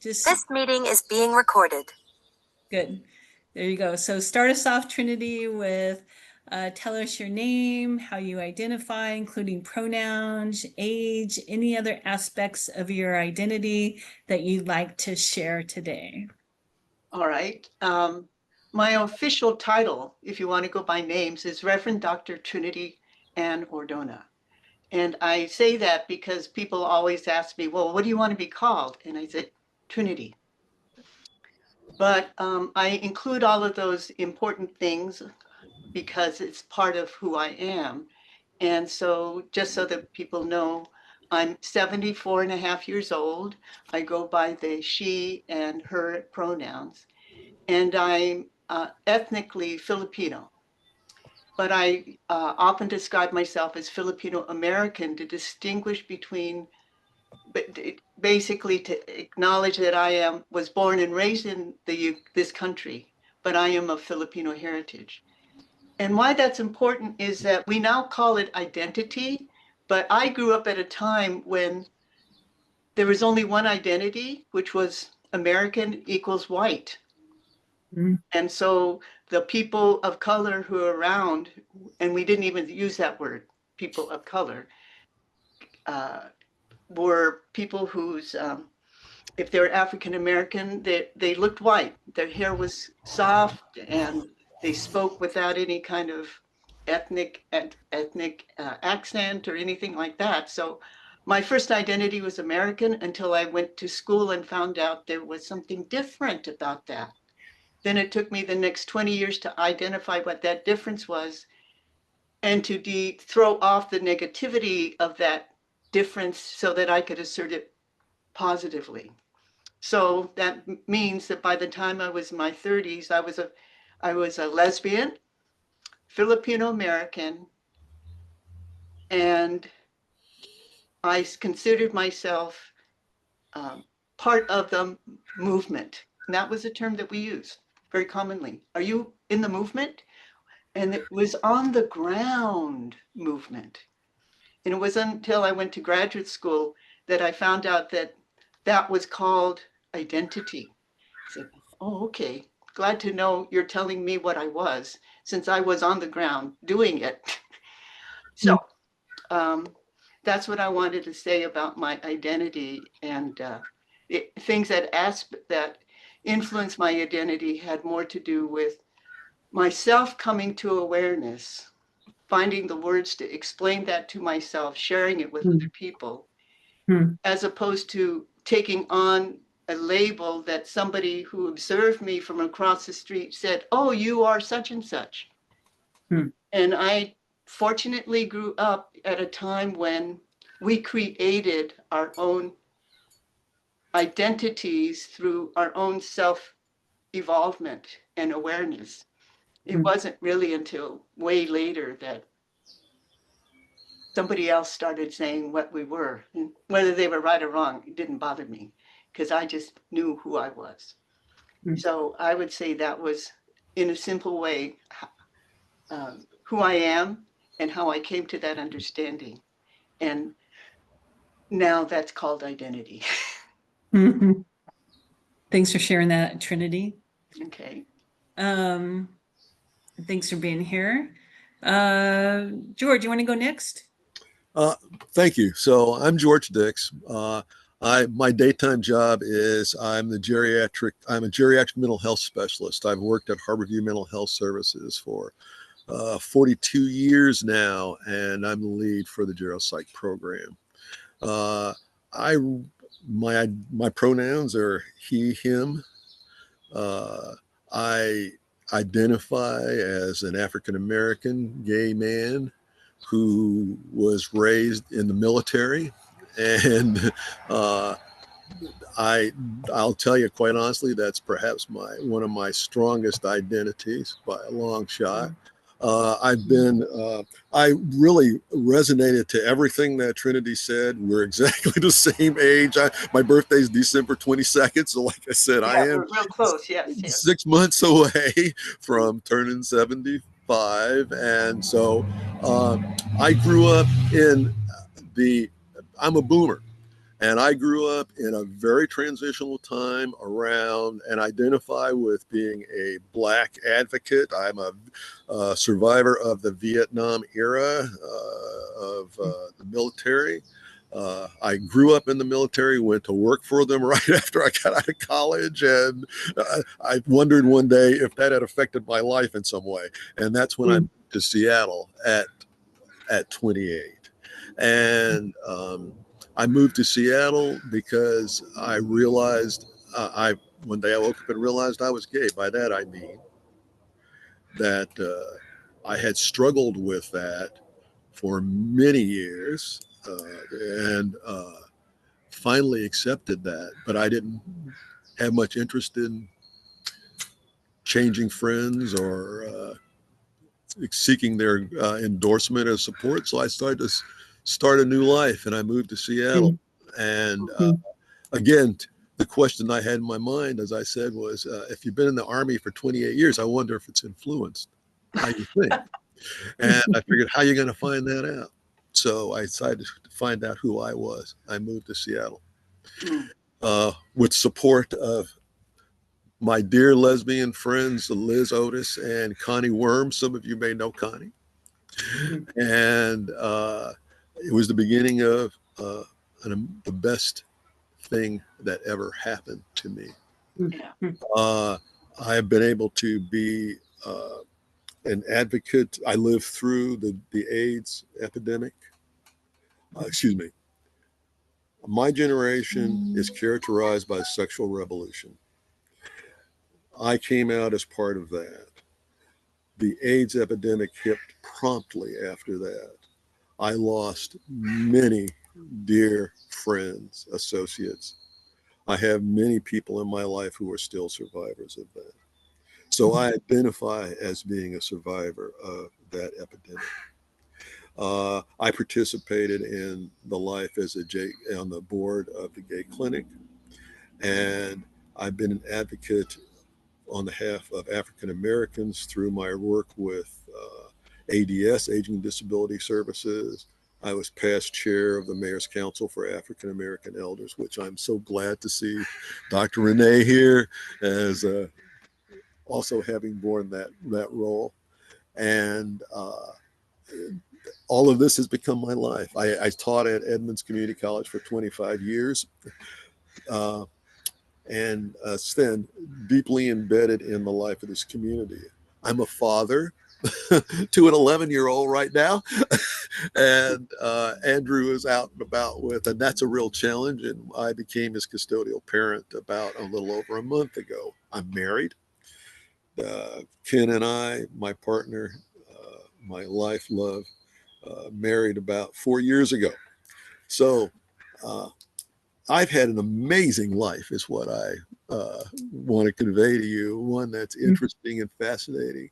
Just This meeting is being recorded. good. There you go. So start us off, Trinity, with tell us your name, how you identify, including pronouns, age, any other aspects of your identity that you'd like to share today. All right. My official title, if you want to go by names, is Reverend Dr. Trinity Ann Ordona. And I say that because people always ask me, well, what do you want to be called? And I said, Trinity. But I include all of those important things because it's part of who I am. And so just so that people know, I'm 74 and a half years old. I go by the she and her pronouns. And I'm ethnically Filipino. But I often describe myself as Filipino American to distinguish between, basically to acknowledge that I was born and raised in this country, but I am of Filipino heritage. And why that's important is that we now call it identity, but I grew up at a time when there was only one identity, which was American equals white. Mm. And so the people of color who are around, and we didn't even use that word, people of color, uh, were people whose, if they were African American, they looked white. Their hair was soft and they spoke without any kind of ethnic accent or anything like that. So my first identity was American until I went to school and found out there was something different about that. Then it took me the next 20 years to identify what that difference was and to throw off the negativity of that difference so that I could assert it positively. So that means that by the time I was in my 30s, I was a lesbian, Filipino American, and I considered myself part of the movement. And that was a term that we use very commonly. Are you in the movement? And it was on the ground movement. And it was until I went to graduate school that I found out that that was called identity. I said, oh, okay. Glad to know you're telling me what I was, since I was on the ground doing it. So that's what I wanted to say about my identity. And things that influenced my identity had more to do with myself coming to awareness, finding the words to explain that to myself, sharing it with other people, as opposed to taking on a label that somebody who observed me from across the street said, oh, you are such and such. And I fortunately grew up at a time when we created our own identities through our own self-evolvement and awareness. It wasn't really until way later that somebody else started saying what we were. And whether they were right or wrong, it didn't bother me because I just knew who I was. So I would say that was, in a simple way, who I am and how I came to that understanding. And now that's called identity. Thanks for sharing that, Trinity. Okay. Thanks for being here. George, you want to go next? Thank you. So I'm George Dix. My daytime job is I'm a geriatric mental health specialist. I've worked at Harborview Mental Health Services for 42 years now, and I'm the lead for the geropsych program. My pronouns are he, him. I identify as an African American gay man who was raised in the military, and I'll tell you quite honestly, that's perhaps one of my strongest identities by a long shot. I really resonated to everything that Trinity said. We're exactly the same age. My birthday's December 22nd. So like I said, Yeah, I am we're real close. Yes. 6 months away from turning 75. And so I grew up I'm a boomer. And I grew up in a very transitional time around and identify with being a Black advocate. I'm a survivor of the Vietnam era of the military. I grew up in the military, went to work for them right after I got out of college, and I wondered one day if that had affected my life in some way. And that's when I moved to Seattle at 28. And I moved to Seattle because I realized I one day I woke up and realized I was gay. By that I mean that I had struggled with that for many years and finally accepted that. But I didn't have much interest in changing friends or seeking their endorsement or support. So I started to start a new life, and I moved to Seattle. And again, the question I had in my mind, as I said, was if you've been in the Army for 28 years, I wonder if it's influenced how you think. And I figured, how are you going to find that out? So I decided to find out who I was. I moved to Seattle with support of my dear lesbian friends, Liz Otis and Connie Worm. Some of you may know Connie. And it was the beginning of the best thing that ever happened to me. I have been able to be an advocate. I lived through the AIDS epidemic. Excuse me. My generation is characterized by sexual revolution. I came out as part of that. The AIDS epidemic hit promptly after that. I lost many dear friends, associates. I have many people in my life who are still survivors of that. So I identify as being a survivor of that epidemic. I participated in the life as on the board of the gay clinic, and I've been an advocate on behalf of African Americans through my work with ADS, Aging and Disability Services. I was past chair of the Mayor's Council for African American Elders, which I'm so glad to see Dr. Renee here as also having borne that role. And all of this has become my life. I taught at Edmonds Community College for 25 years. And Sven, deeply embedded in the life of this community. I'm a father to an 11-year-old right now. And Andrew is out and about with, and that's a real challenge. And I became his custodial parent about a little over a month ago. I'm married. Ken and I, my partner, my life, love, married about 4 years ago. So I've had an amazing life, is what I want to convey to you. One that's interesting and fascinating.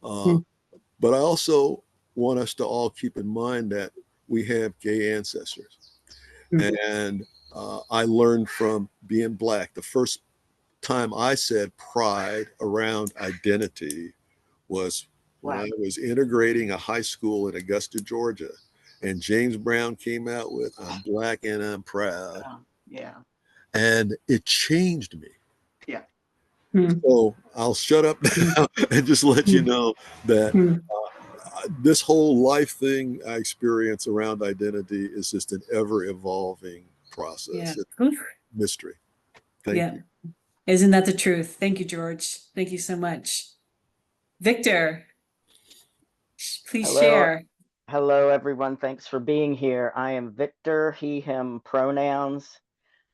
But I also want us to all keep in mind that we have gay ancestors. And I learned from being Black. The first time I said pride around identity was when I was integrating a high school in Augusta, Georgia. And James Brown came out with "I'm Black and I'm proud." Yeah. And it changed me. Yeah. So I'll shut up now and just let you know that this whole life thing I experience around identity is just an ever evolving process. Yeah. Mystery. Thank you. Isn't that the truth? Thank you, George. Thank you so much. Victor, please share. Hello, everyone. Thanks for being here. I am Victor, he, him pronouns.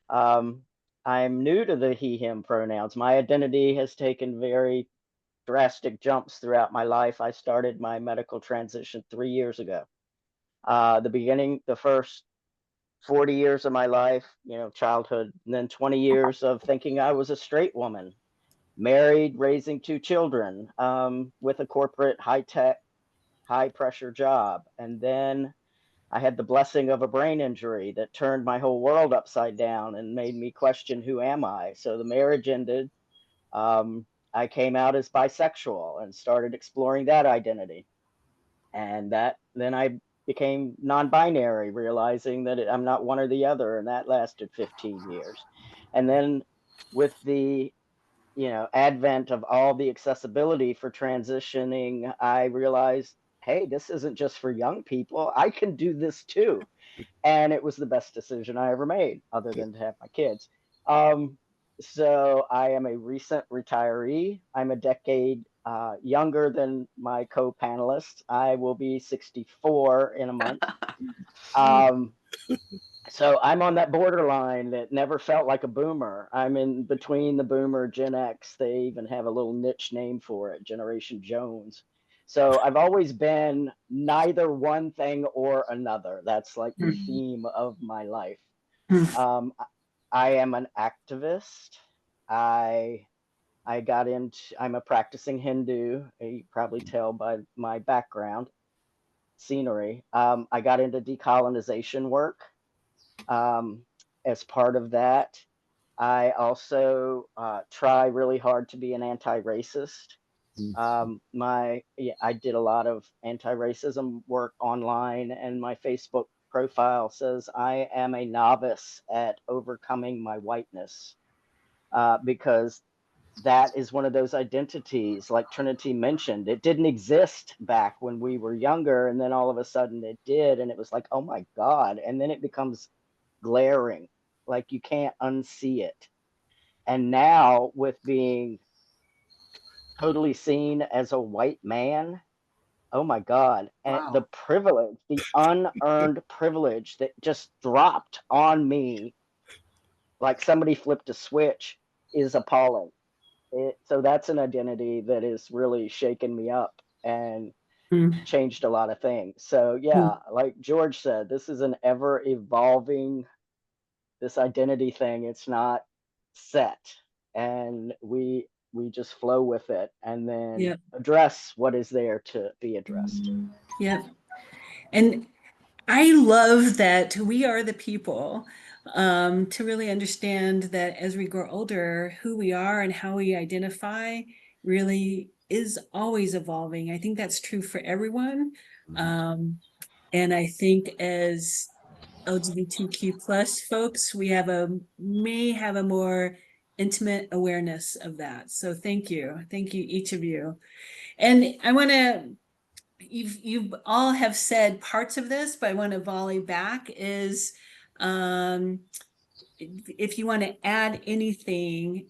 I'm new to the he, him pronouns. My identity has taken very drastic jumps throughout my life. I started my medical transition 3 years ago. The first 40 years of my life, childhood, and then 20 years of thinking I was a straight woman, married, raising 2 children, with a corporate high-tech, high-pressure job. And then I had the blessing of a brain injury that turned my whole world upside down and made me question, who am I? So the marriage ended. I came out as bisexual and started exploring that identity. And then I became non-binary, realizing that I'm not one or the other, and that lasted 15 years. And then with the advent of all the accessibility for transitioning, I realized, hey, this isn't just for young people. I can do this too. And it was the best decision I ever made, other than to have my kids. So I am a recent retiree. I'm a decade younger than my co-panelists. I will be 64 in a month. Um, so I'm on that borderline that never felt like a boomer. I'm in between the boomer Gen X. They even have a little niche name for it, Generation Jones. So I've always been neither one thing or another. That's like the theme of my life. Um, I am an activist. I I'm a practicing Hindu. You probably tell by my background scenery. I got into decolonization work. Um, as part of that, I also try really hard to be an anti-racist. I did a lot of anti-racism work online, and my Facebook profile says I am a novice at overcoming my whiteness, because that is one of those identities, like Trinity mentioned. It didn't exist back when we were younger, and then all of a sudden it did, and it was like, oh my God. And then it becomes glaring, like you can't unsee it. And now, with being totally seen as a white man, oh my God. And Wow. the privilege, the unearned privilege that just dropped on me like somebody flipped a switch is appalling. So that's an identity that has really shaken me up and changed a lot of things. So yeah, like George said, this is an ever evolving, this identity thing. It's not set, and we just flow with it and then Yep. address what is there to be addressed. Yep. And I love that we are the people, to really understand that as we grow older, who we are and how we identify really is always evolving. I think that's true for everyone. And I think as LGBTQ plus folks, we may have a more intimate awareness of that. So thank you. Thank you, each of you. And I want to, you've all have said parts of this, but I want to volley back is, if you want to add anything,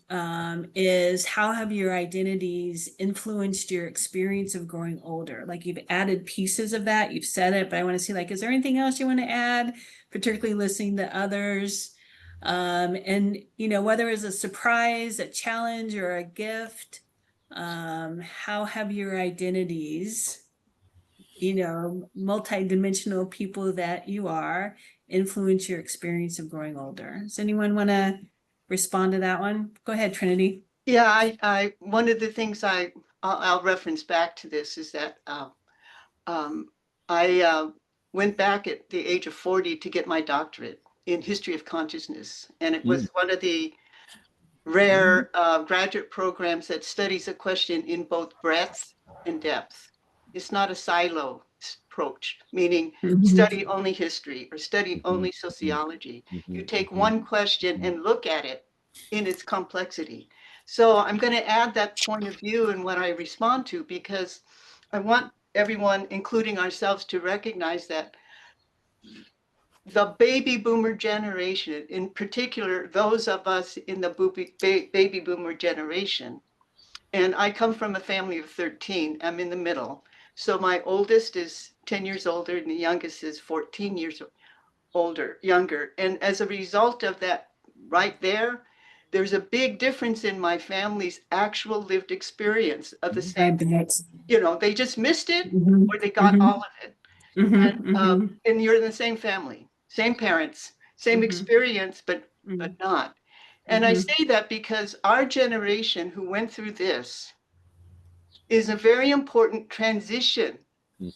is how have your identities influenced your experience of growing older? Like you've added pieces of that, you've said it, but I want to see, like, is there anything else you want to add, particularly listening to others? And whether it's a surprise, a challenge, or a gift, how have your identities, multidimensional people that you are, influence your experience of growing older? Does anyone want to respond to that one? Go ahead, Trinity. Yeah, I one of the things I'll reference back to this is that I went back at the age of 40 to get my doctorate in history of consciousness, and it was one of the rare graduate programs that studies a question in both breadth and depth. It's not a silo approach, meaning study only history or study only sociology. You take one question and look at it in its complexity. So I'm going to add that point of view in what I respond to, because I want everyone, including ourselves, to recognize that the baby boomer generation, in particular, those of us in the baby boomer generation, and I come from a family of 13, I'm in the middle. So my oldest is 10 years older and the youngest is 14 years younger. And as a result of that, right there's a big difference in my family's actual lived experience of the same. They just missed it or they got all of it. And you're in the same family, same parents, same experience, but not. And I say that because our generation who went through this is a very important transition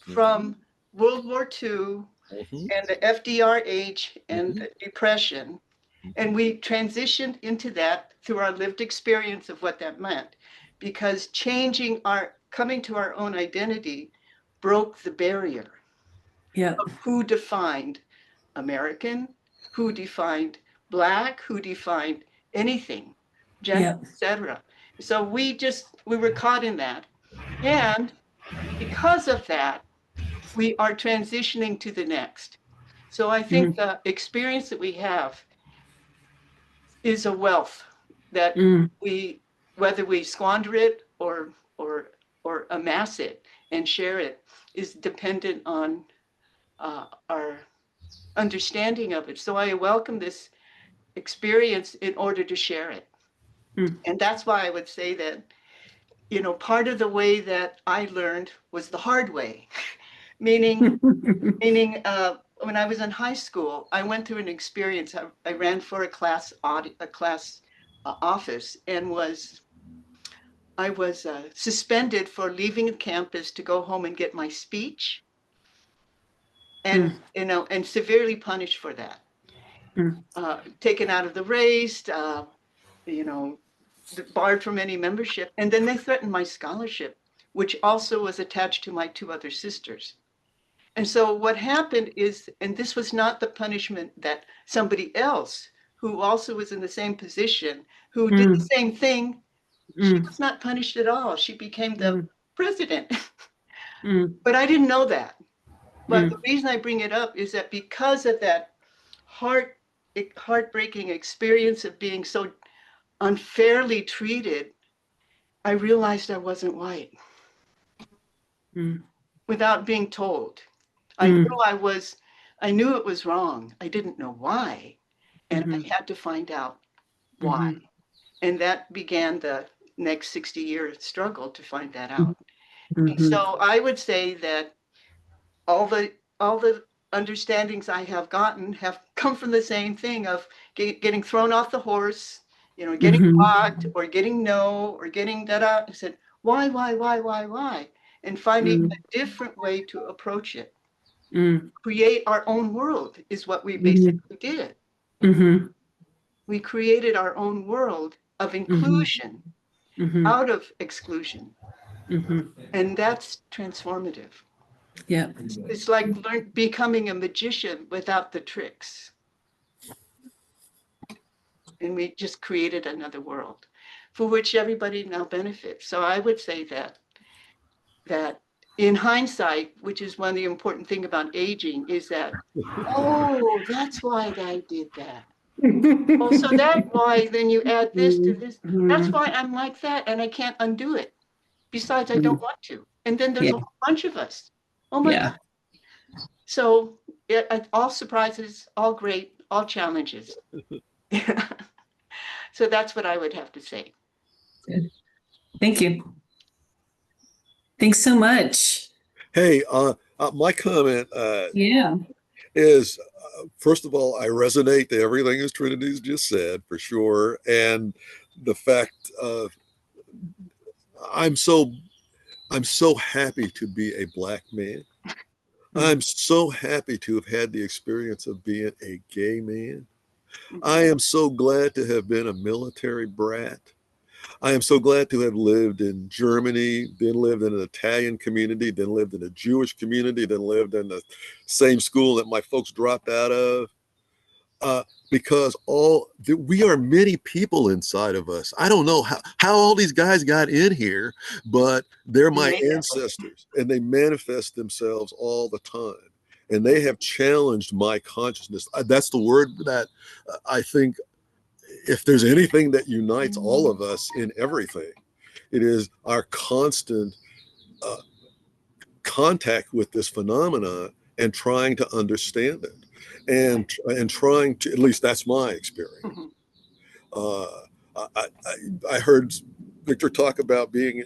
from World War II and the FDR and the Depression. And we transitioned into that through our lived experience of what that meant, because coming to our own identity broke the barrier. Yeah. of who defined American, who defined Black, who defined anything, gender, Yeah. etc. So we were caught in that. And because of that, we are transitioning to the next. So I think the experience that we have is a wealth that Mm. we, whether we squander it or amass it and share it, is dependent on our understanding of it. So I welcome this experience in order to share it. Mm. And that's why I would say that, you know, part of the way that I learned was the hard way, meaning when I was in high school, I went through an experience. I ran for a class office and I was suspended for leaving campus to go home and get my speech, and Mm. you know, and severely punished for that. Mm. Taken out of the race, you know, barred from any membership, and then they threatened my scholarship, which also was attached to my two other sisters. And so what happened is, and this was not the punishment that somebody else who also was in the same position, who did the Mm. same thing, she Mm. was not punished at all. She became the Mm. president. Mm. But I didn't know that. But the Mm. reason I bring it up is that because of that heartbreaking experience of being so unfairly treated, I realized I wasn't white Mm. without being told. I knew Mm. I knew it was wrong. I didn't know why. And I Mhm. had to find out why. Mhm. And that began the next 60-year struggle to find that Mhm. out. And Mhm. so I would say that all the understandings I have gotten have come from the same thing of getting thrown off the horse, you know, getting Mhm. blocked or getting no or getting da-da. I said, why? And finding Mm. a different way to approach it. Mm. Create our own world is what we Mhm. basically did. Mhm. We created our own world of Mhm. inclusion Mhm. out of exclusion. Mhm. And that's transformative. Yeah. It's like becoming a magician without the tricks. And we just created another world for which everybody now benefits. So I would say that in hindsight, which is one of the important thing about aging, is that, oh, that's why I did that. Oh, so that's why then you add this to this. That's Mhm. why I'm like that and I can't undo it. Besides, I don't Mhm. want to. And then there's Yeah. a whole bunch of us. Oh my God. Yeah. So all surprises, all great, all challenges. So that's what I would have to say. Good. Thank you. Thanks so much. Hey, my comment Yeah. is first of all, I resonate to everything as Trinity's just said for sure, and the fact I'm so I'm so happy to be a Black man. I'm so happy to have had the experience of being a gay man. I am so glad to have been a military brat. I am so glad to have lived in Germany, then lived in an Italian community, then lived in a Jewish community, then lived in the same school that my folks dropped out of. Uh, because we are many people inside of us. I don't know how all these guys got in here, but they're You my made that. ancestors and they manifest themselves all the time. And they have challenged my consciousness. That's the word that I think if there's anything that unites all of us in everything, it is our constant uh, contact with this phenomena and trying to understand it and trying to, at least that's my experience. Mhm. uh, I heard Victor talk about being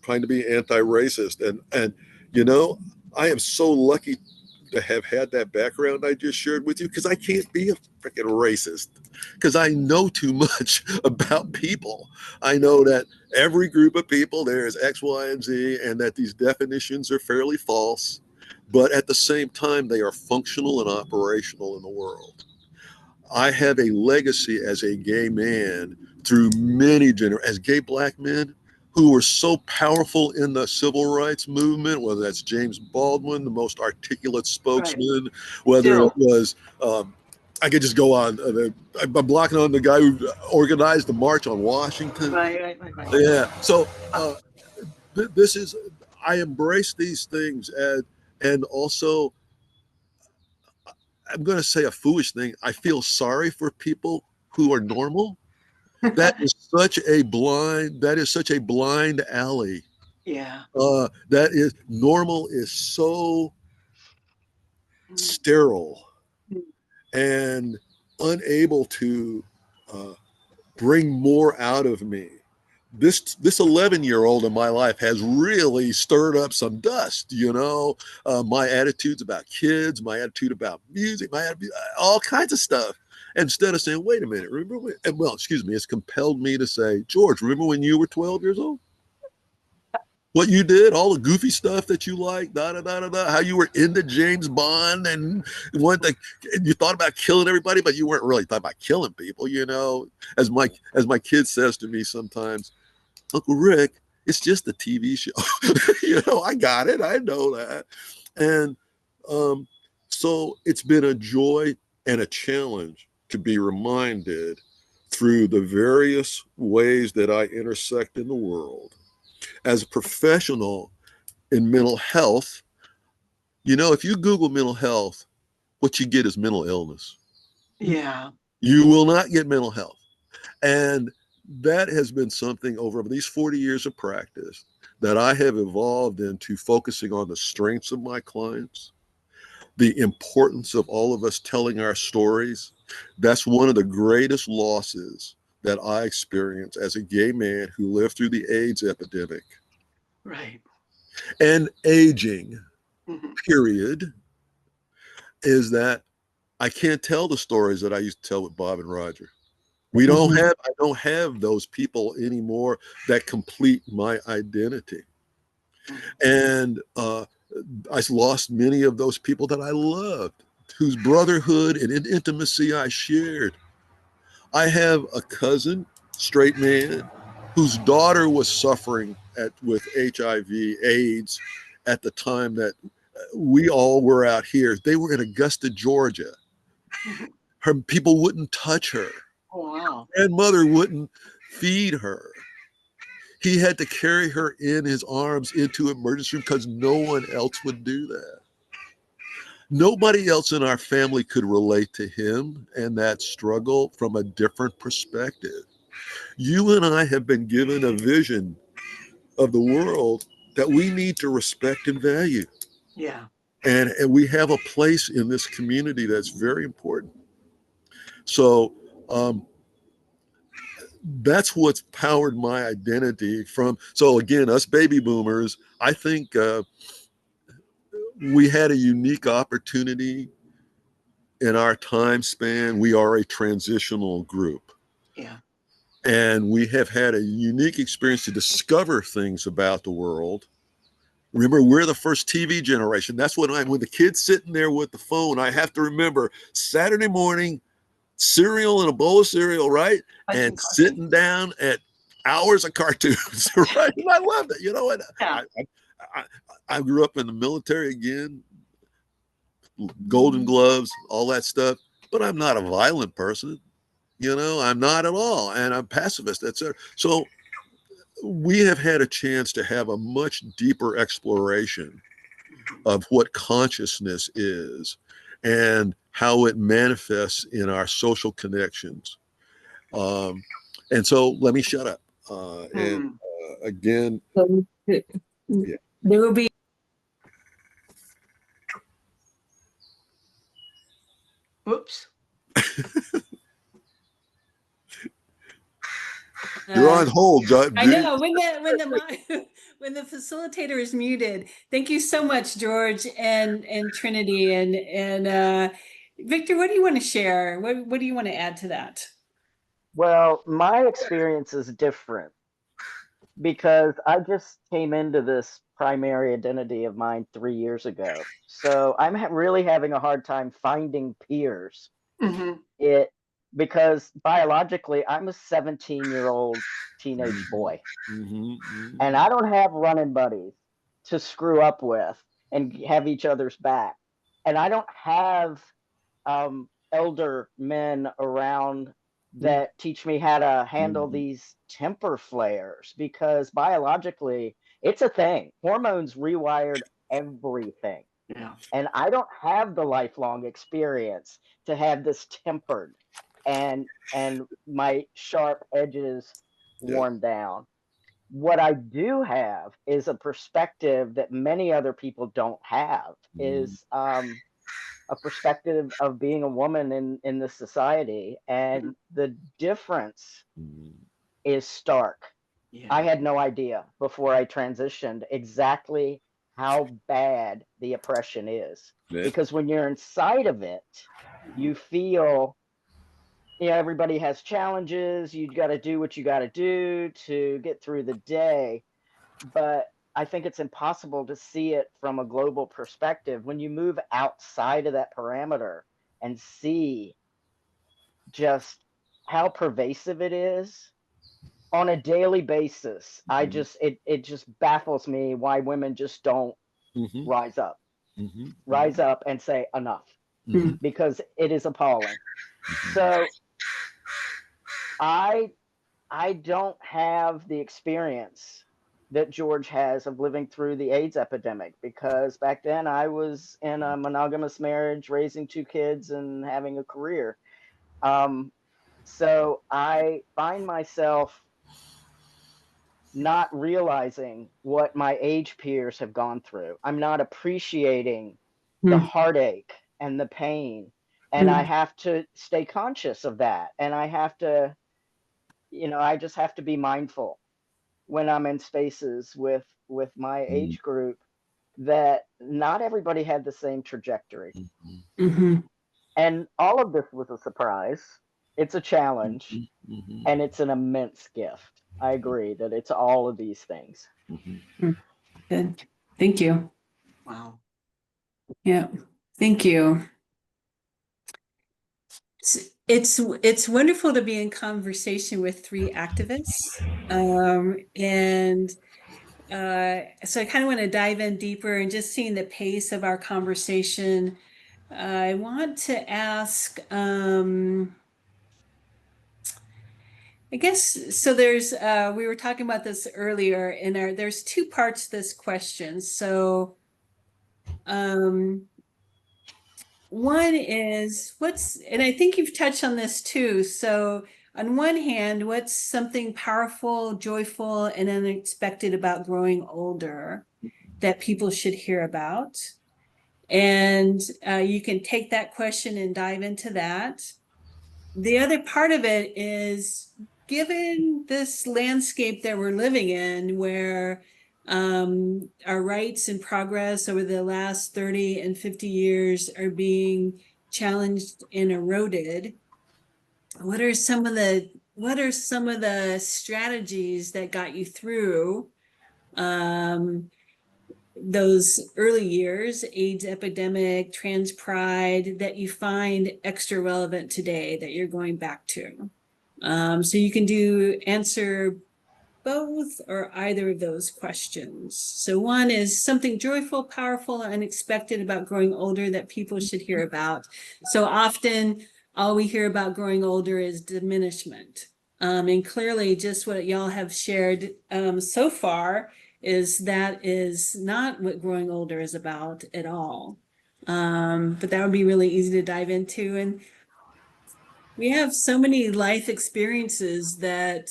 trying to be anti-racist, and you know, I am so lucky to have had that background I just shared with you because I can't be a freaking racist because I know too much about people. I know that every group of people there is X, Y, and Z, and that these definitions are fairly false, but at the same time, they are functional and operational in the world. I have a legacy as a gay man through many generations, as gay Black men, who were so powerful in the civil rights movement, whether that's James Baldwin, the most articulate spokesman, whether Still. it was, I could just go on. I'm blocking on the guy who organized the March on Washington. Right. Yeah. So this is, I embrace these things, and also, I'm going to say a foolish thing. I feel sorry for people who are normal. That is such a blind alley. Yeah. That is normal is so sterile and unable to bring more out of me. This 11-year-old in my life has really stirred up some dust. My attitudes about kids, my attitude about music, all kinds of stuff. Instead of saying, "Wait a minute, remember when?" Well, excuse me, it's compelled me to say, "George, remember when you were 12 years old? What you did, all the goofy stuff that you liked, how you were into James Bond and you thought about killing everybody, but you weren't really thought about killing people, As my kid says to me sometimes, Uncle Rick, it's just a TV show." I got it. I know that. And so it's been a joy and a challenge to be reminded through the various ways that I intersect in the world. As a professional in mental health, if you Google mental health, what you get is mental illness. Yeah. You will not get mental health. And that has been something over these 40 years of practice that I have evolved into focusing on the strengths of my clients, the importance of all of us telling our stories. That's one of the greatest losses that I experienced as a gay man who lived through the AIDS epidemic Right. and aging, Mm-hmm. period, is that I can't tell the stories that I used to tell with Bob and Roger. I don't have those people anymore that complete my identity. And I lost many of those people that I loved, whose brotherhood and intimacy I shared. I have a cousin, straight man, whose daughter was suffering with HIV/AIDS at the time that we all were out here. They were in Augusta, Georgia. Her people wouldn't touch her. Oh, wow. Grandmother wouldn't feed her. He had to carry her in his arms into emergency room because no one else would do that. Nobody else in our family could relate to him and that struggle from a different perspective. You and I have been given a vision of the world that we need to respect and value. Yeah. And we have a place in this community that's very important. So that's what's powered my identity from. So again, us baby boomers, I think we had a unique opportunity in our time span. We are a transitional group. Yeah. And we have had a unique experience to discover things about the world. Remember, we're the first TV generation. That's when the kid's sitting there with the phone, I have to remember Saturday morning, cereal and a bowl of cereal, right? And sitting down at hours of cartoons, right? And I loved it. Yeah. I grew up in the military again, Golden Gloves, all that stuff, but I'm not a violent person. I'm not at all. And I'm pacifist, etc. So we have had a chance to have a much deeper exploration of what consciousness is and how it manifests in our social connections. And so let me shut up. And again, There will be. Oops. you're on hold, John. I know when the facilitator is muted. Thank you so much, George and Trinity and Victor. What do you want to share? What do you want to add to that? Well, my experience is different because I just came into this primary identity of mine 3 years ago. So I'm really having a hard time finding peers. Mm-hmm. It because biologically I'm a 17-year-old teenage boy, and I don't have running buddies to screw up with and have each other's back, and I don't have elder men around that teach me how to handle these temper flares, because biologically it's a thing. Hormones rewired everything. Yeah. And I don't have the lifelong experience to have this tempered and my sharp edges worn down. What I do have is a perspective that many other people don't have, is a perspective of being a woman in this society, and the difference is stark. Yeah. I had no idea before I transitioned exactly how bad the oppression is. Because when you're inside of it, you feel, everybody has challenges. You got to do what you got to do to get through the day. But I think it's impossible to see it from a global perspective when you move outside of that parameter and see just how pervasive it is on a daily basis. It just baffles me why women just don't rise up and say enough, because it is appalling. So I don't have the experience that George has of living through the AIDS epidemic, because back then I was in a monogamous marriage, raising 2 kids and having a career. So I find myself not realizing what my age peers have gone through. I'm not appreciating the heartache and the pain. And I have to stay conscious of that. And I have to, I just have to be mindful when I'm in spaces with my age group, that not everybody had the same trajectory. And all of this was a surprise. It's a challenge, and it's an immense gift. I agree that it's all of these things. Good. Thank you. Wow. Yeah. Thank you. It's wonderful to be in conversation with 3 activists. So I kind of want to dive in deeper, and just seeing the pace of our conversation. I want to ask, I guess, so there's, we were talking about this earlier in there's 2 parts to this question. So, one is and I think you've touched on this too. So on one hand, what's something powerful, joyful, and unexpected about growing older that people should hear about? And you can take that question and dive into that. The other part of it is, given this landscape that we're living in, where our rights and progress over the last 30 and 50 years are being challenged and eroded, what are some of the strategies that got you through those early years, AIDS epidemic, trans pride, that you find extra relevant today, that you're going back to? So you can answer both or either of those questions. So one is something joyful, powerful, and unexpected about growing older that people should hear about. So often all we hear about growing older is diminishment. And clearly just what y'all have shared so far is not what growing older is about at all. But that would be really easy to dive into. And we have so many life experiences that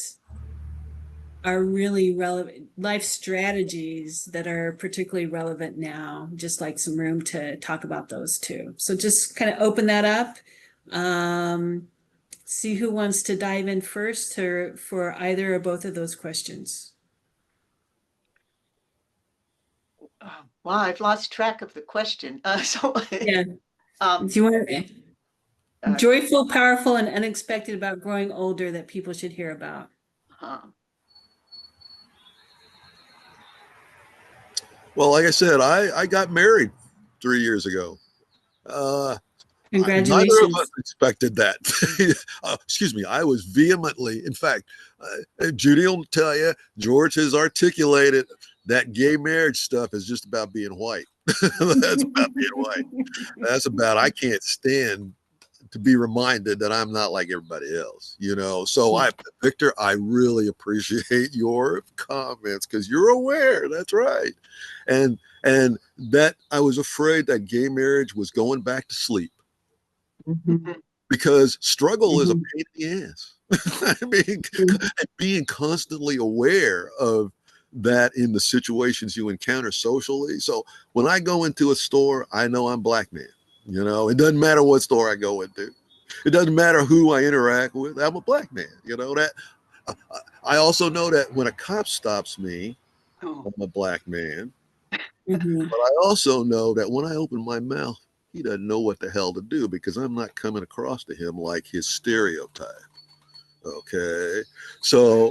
are really relevant, life strategies that are particularly relevant now. Just like some room to talk about those too. So just kind of open that up. See who wants to dive in first for either or both of those questions. Wow, I've lost track of the question. Yeah. Do you want joyful, powerful, and unexpected about growing older that people should hear about? Well, like I said, I got married 3 years ago. Neither of Congratulations. us expected that. Excuse me. I was vehemently, in fact, Judy will tell you, George has articulated that gay marriage stuff is just about being white. That's about being white. That's about, I can't stand to be reminded that I'm not like everybody else, you know? So Victor, I really appreciate your comments because you're aware. That's right. And that I was afraid that gay marriage was going back to sleep. Mhm. Because struggle is a Mhm. pain in the ass. I mean, being constantly aware of that in the situations you encounter socially. So when I go into a store, I know I'm black man. You know, it doesn't matter what store I go into. It doesn't matter who I interact with. I'm a black man. You know that. I also know that when a cop stops me, Oh, I'm a black man. Mhm. But I also know that when I open my mouth, he doesn't know what the hell to do because I'm not coming across to him like his stereotype. Okay. So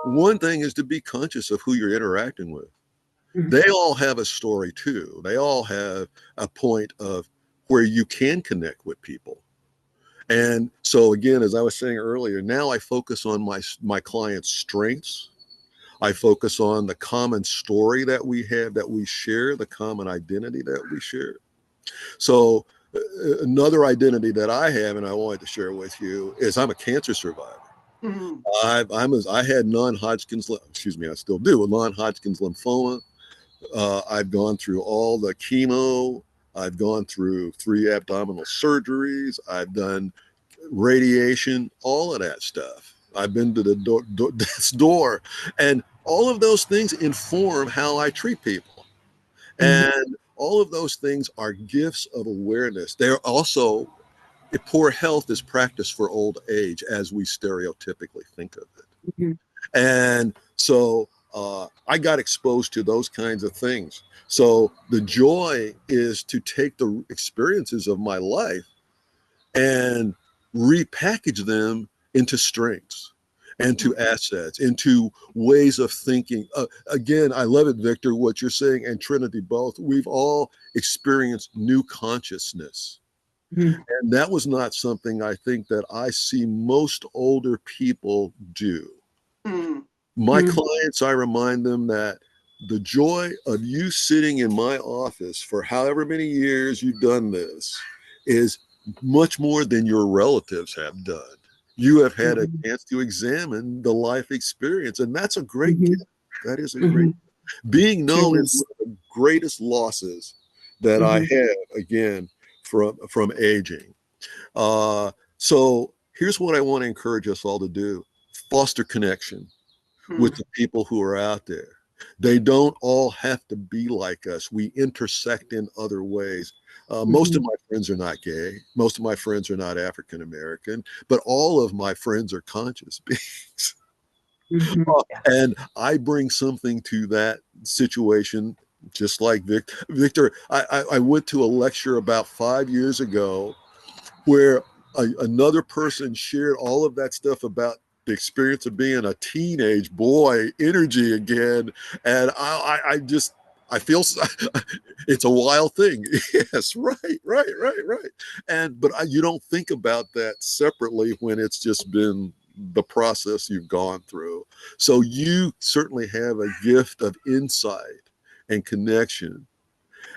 one thing is to be conscious of who you're interacting with. Mhm. They all have a story too. They all have a point of where you can connect with people. And so again, as I was saying earlier, now I focus on my client's strengths. I focus on the common story that we have, that we share, the common identity that we share. So another identity that I have, and I wanted to share with you, is I'm a cancer survivor. mm, I had non-Hodgkin's, excuse me, I still do, a non-Hodgkin's lymphoma. I've gone through all the chemo. I've gone through 3 abdominal surgeries. I've done radiation, all of that stuff. I've been to the death's door, and all of those things inform how I treat people. Mhm. And all of those things are gifts of awareness. They're also, poor health is practiced for old age as we stereotypically think of it. Mhm. And so I got exposed to those kinds of things. So the joy is to take the experiences of my life and repackage them into strengths and to assets, into ways of thinking. Again, I love it, Victor, what you're saying, and Trinity both. We've all experienced new consciousness. Mhm. And that was not something I think that I see most older people do. mm, My Mhm. clients, I remind them that the joy of you sitting in my office for however many years you've done this is much more than your relatives have done. You have had a Mhm. chance to examine the life experience, and that's a great Mhm. gift. That is a great Mhm. being It known is is. one of the greatest losses that I Mhm. have again from aging. So here's what I want to encourage us all to do: foster connection with mm, the people who are out there. They don't all have to be like us. We intersect in other ways. Most of Mhm. my friends are not gay. Most of my friends are not African American, but all of my friends are conscious beings. Mhm. And I bring something to that situation, just like Victor. I went to a lecture about 5 years ago where another person shared all of that stuff about the experience of being a teenage boy energy again. And I just, I feel it's a wild thing. Yes, right. But you don't think about that separately when it's just been the process you've gone through. So you certainly have a gift of insight and connection.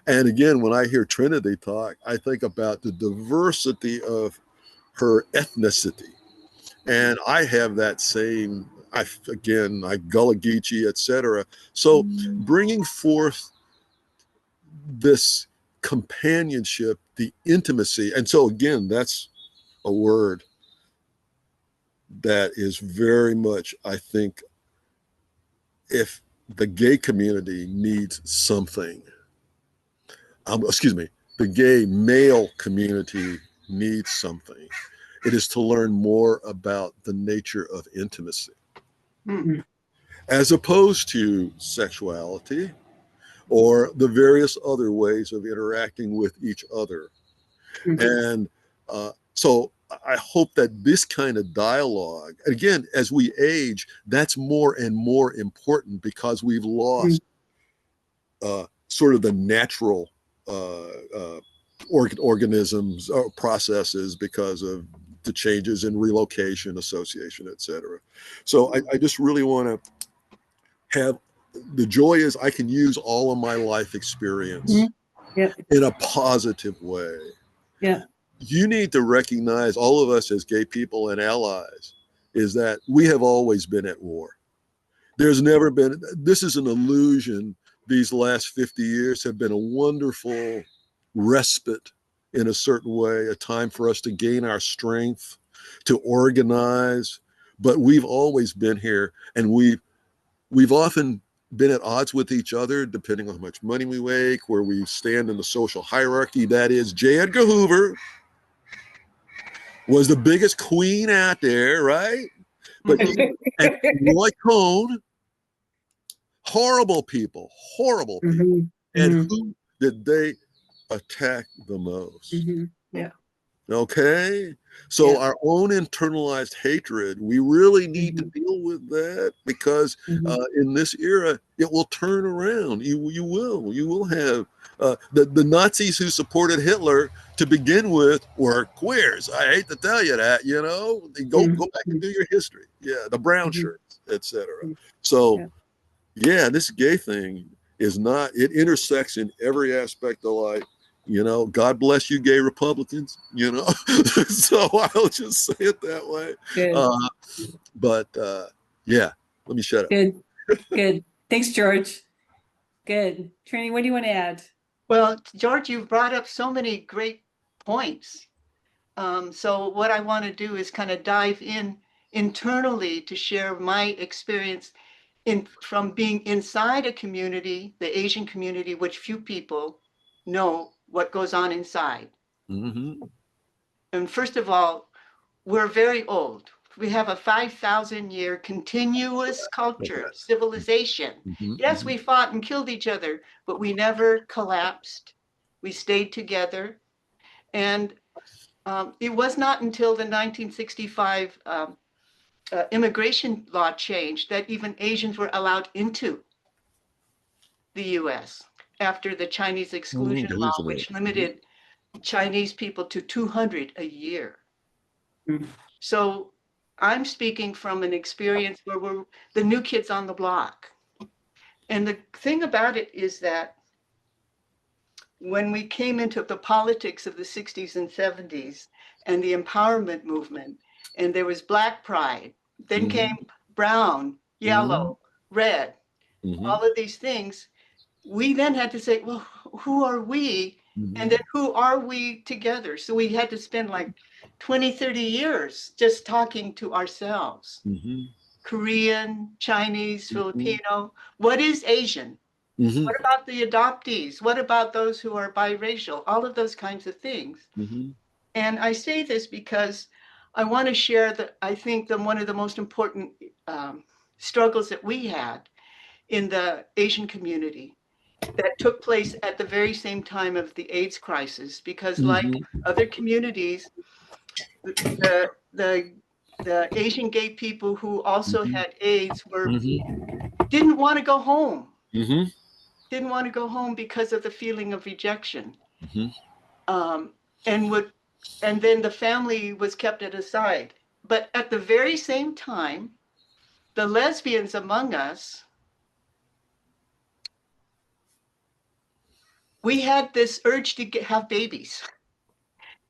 And again, when I hear Trinity talk, I think about the diversity of her ethnicity. And I have that same, I Gullah Geechee, etc. So bringing forth this companionship, the intimacy. And so again, that's a word that is very much, I think, if the gay community needs something, excuse me, the gay male community needs something, it is to learn more about the nature of intimacy mm, Mhm. as opposed to sexuality or the various other ways of interacting with each other. Mhm. And so I hope that this kind of dialogue, again, as we age, that's more and more important because we've Mhm. lost sort of the natural uh, uh, organisms or processes because of the changes in relocation, association, etc. So I just really want to have the joy is I can use all of my life experience Yeah. in a positive way. Yeah. You need to recognize, all of us as gay people and allies, is that we have always been at war. There's never been, this is an illusion. These last 50 years have been a wonderful respite in a certain way, a time for us to gain our strength, to organize. But we've always been here, and we've often been at odds with each other, depending on how much money we make, where we stand in the social hierarchy. That is, J. Edgar Hoover was the biggest queen out there, right? But and Roy Cohn, horrible people. Mhm. And Mhm. who did they attack the most? Yeah. Okay. So Yeah. our own internalized hatred, we really need to Mhm. deal with that, because in this era, it will turn around. You will have the Nazis who supported Hitler to begin with were queers. I hate to tell you that, go back and do your history. Yeah, the brown shirts, etc. So Yeah. yeah, this gay thing is not, it intersects in every aspect of life. God bless you, gay Republicans, so I'll just say it that way. Good. But yeah, let me shut up. Good. Good. Thanks, George. Good. Trini, what do you want to add? Well, George, you've brought up so many great points. So what I want to do is kind of dive in internally to share my experience from being inside a community, the Asian community, which few people know what goes on inside. Mm-hmm. And first of all, we're very old. We have a 5,000-year continuous culture, civilization. Mm-hmm. Yes, we fought and killed each other, but we never collapsed. We stayed together. And it was not until the 1965 immigration law changed that even Asians were allowed into the US after the Chinese exclusion law, which limited Chinese people to 200 a year. Mm. So I'm speaking from an experience where we're the new kids on the block. And the thing about it is that when we came into the politics of the 60s and 70s and the empowerment movement, and there was Black Pride, then came brown, yellow, red, all of these things, we then had to say, well, who are we? And then who are we together? So we had to spend like 20, 30 years just talking to ourselves. Korean, Chinese, Filipino. What is Asian? What about the adoptees? What about those who are biracial? All of those kinds of things. And I say this because I want to share that I think one of the most important struggles that we had in the Asian community that took place at the very same time of the AIDS crisis, because like other communities, the the the Asian gay people who also had AIDS didn't want to go home. Didn't want to go home because of the feeling of rejection. Um, and then the family was kept at a side. But at the very same time, the lesbians among us, we had this urge to have babies.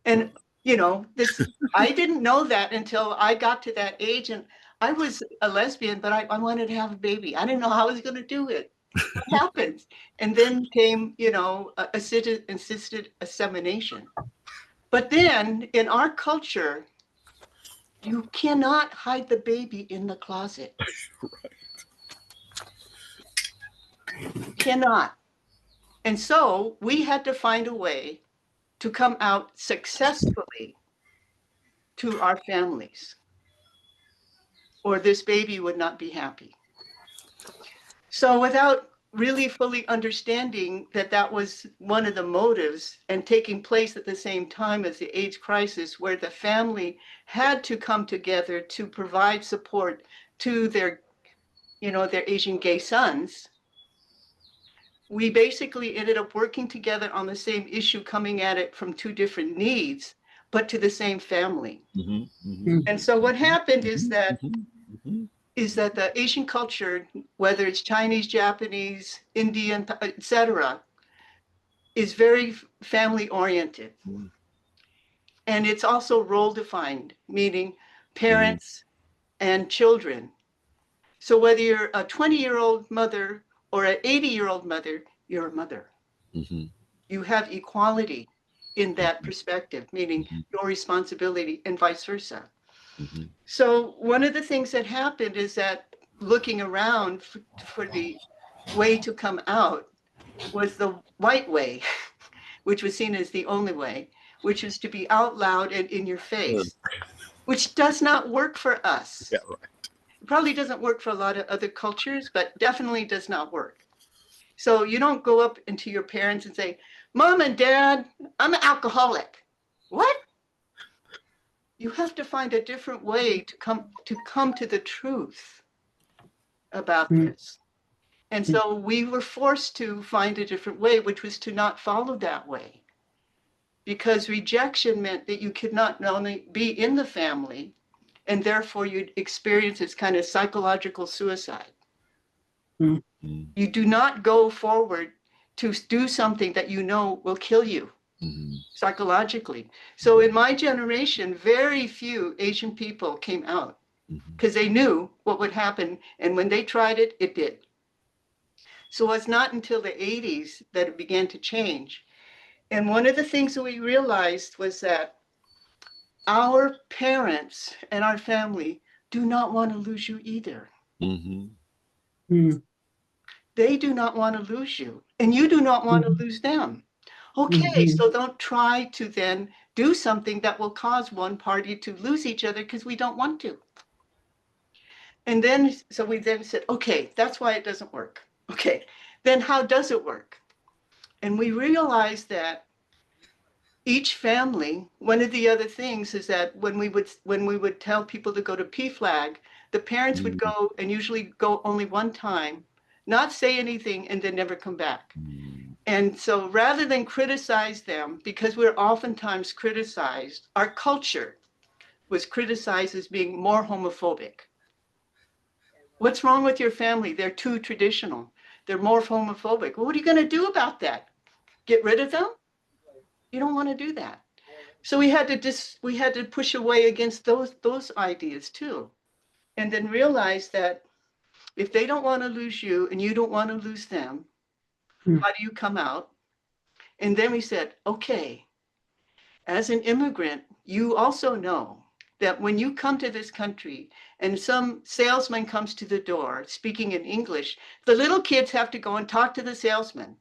And I didn't know that until I got to that age, and I was a lesbian, but I wanted to have a baby. I didn't know how I was going to do it. What happened? And then came, assisted insemination. But then in our culture, you cannot hide the baby in the closet. Cannot. And so we had to find a way to come out successfully to our families, or this baby would not be happy. So without really fully understanding that that was one of the motives and taking place at the same time as the AIDS crisis, where the family had to come together to provide support to their Asian gay sons, we basically ended up working together on the same issue, coming at it from two different needs, but to the same family. And so what happened is that the Asian culture, whether it's Chinese, Japanese, Indian, etc., is very family oriented. And it's also role defined, meaning parents and children. So whether you're a 20-year-old mother or an 80-year-old mother, you're a mother. You have equality in that perspective, meaning your responsibility and vice versa. So one of the things that happened is that looking around for the way to come out was the white way, which was seen as the only way, which is to be out loud and in your face, which does not work for us. Yeah, right. It probably doesn't work for a lot of other cultures, but definitely does not work. So you don't go up into your parents and say, Mom and Dad, I'm an alcoholic. What? You have to find a different way to come to the truth about this. And so we were forced to find a different way, which was to not follow that way. Because rejection meant that you could not only be in the family, and therefore you'd experience this kind of psychological suicide. You do not go forward to do something that you know will kill you psychologically. So in my generation, very few Asian people came out because they knew what would happen. And when they tried it, it did. So it's not until the 80s that it began to change. And one of the things that we realized was that our parents and our family do not want to lose you either. They do not want to lose you, and you do not want to lose them. Okay, so don't try to then do something that will cause one party to lose each other because we don't want to. And then, so we then said, okay, that's why it doesn't work. Okay, then how does it work? And we realized that each family, one of the other things is that when we would tell people to go to PFLAG, the parents would go and usually go only one time, not say anything, and then never come back. And so rather than criticize them, because we're oftentimes criticized, our culture was criticized as being more homophobic. What's wrong with your family? They're too traditional. They're more homophobic. Well, what are you going to do about that? Get rid of them? You don't want to do that. So we had to push away against those ideas too. And then realize that if they don't want to lose you and you don't want to lose them, how do you come out? And then we said, okay, as an immigrant, you also know that when you come to this country and some salesman comes to the door speaking in English, the little kids have to go and talk to the salesman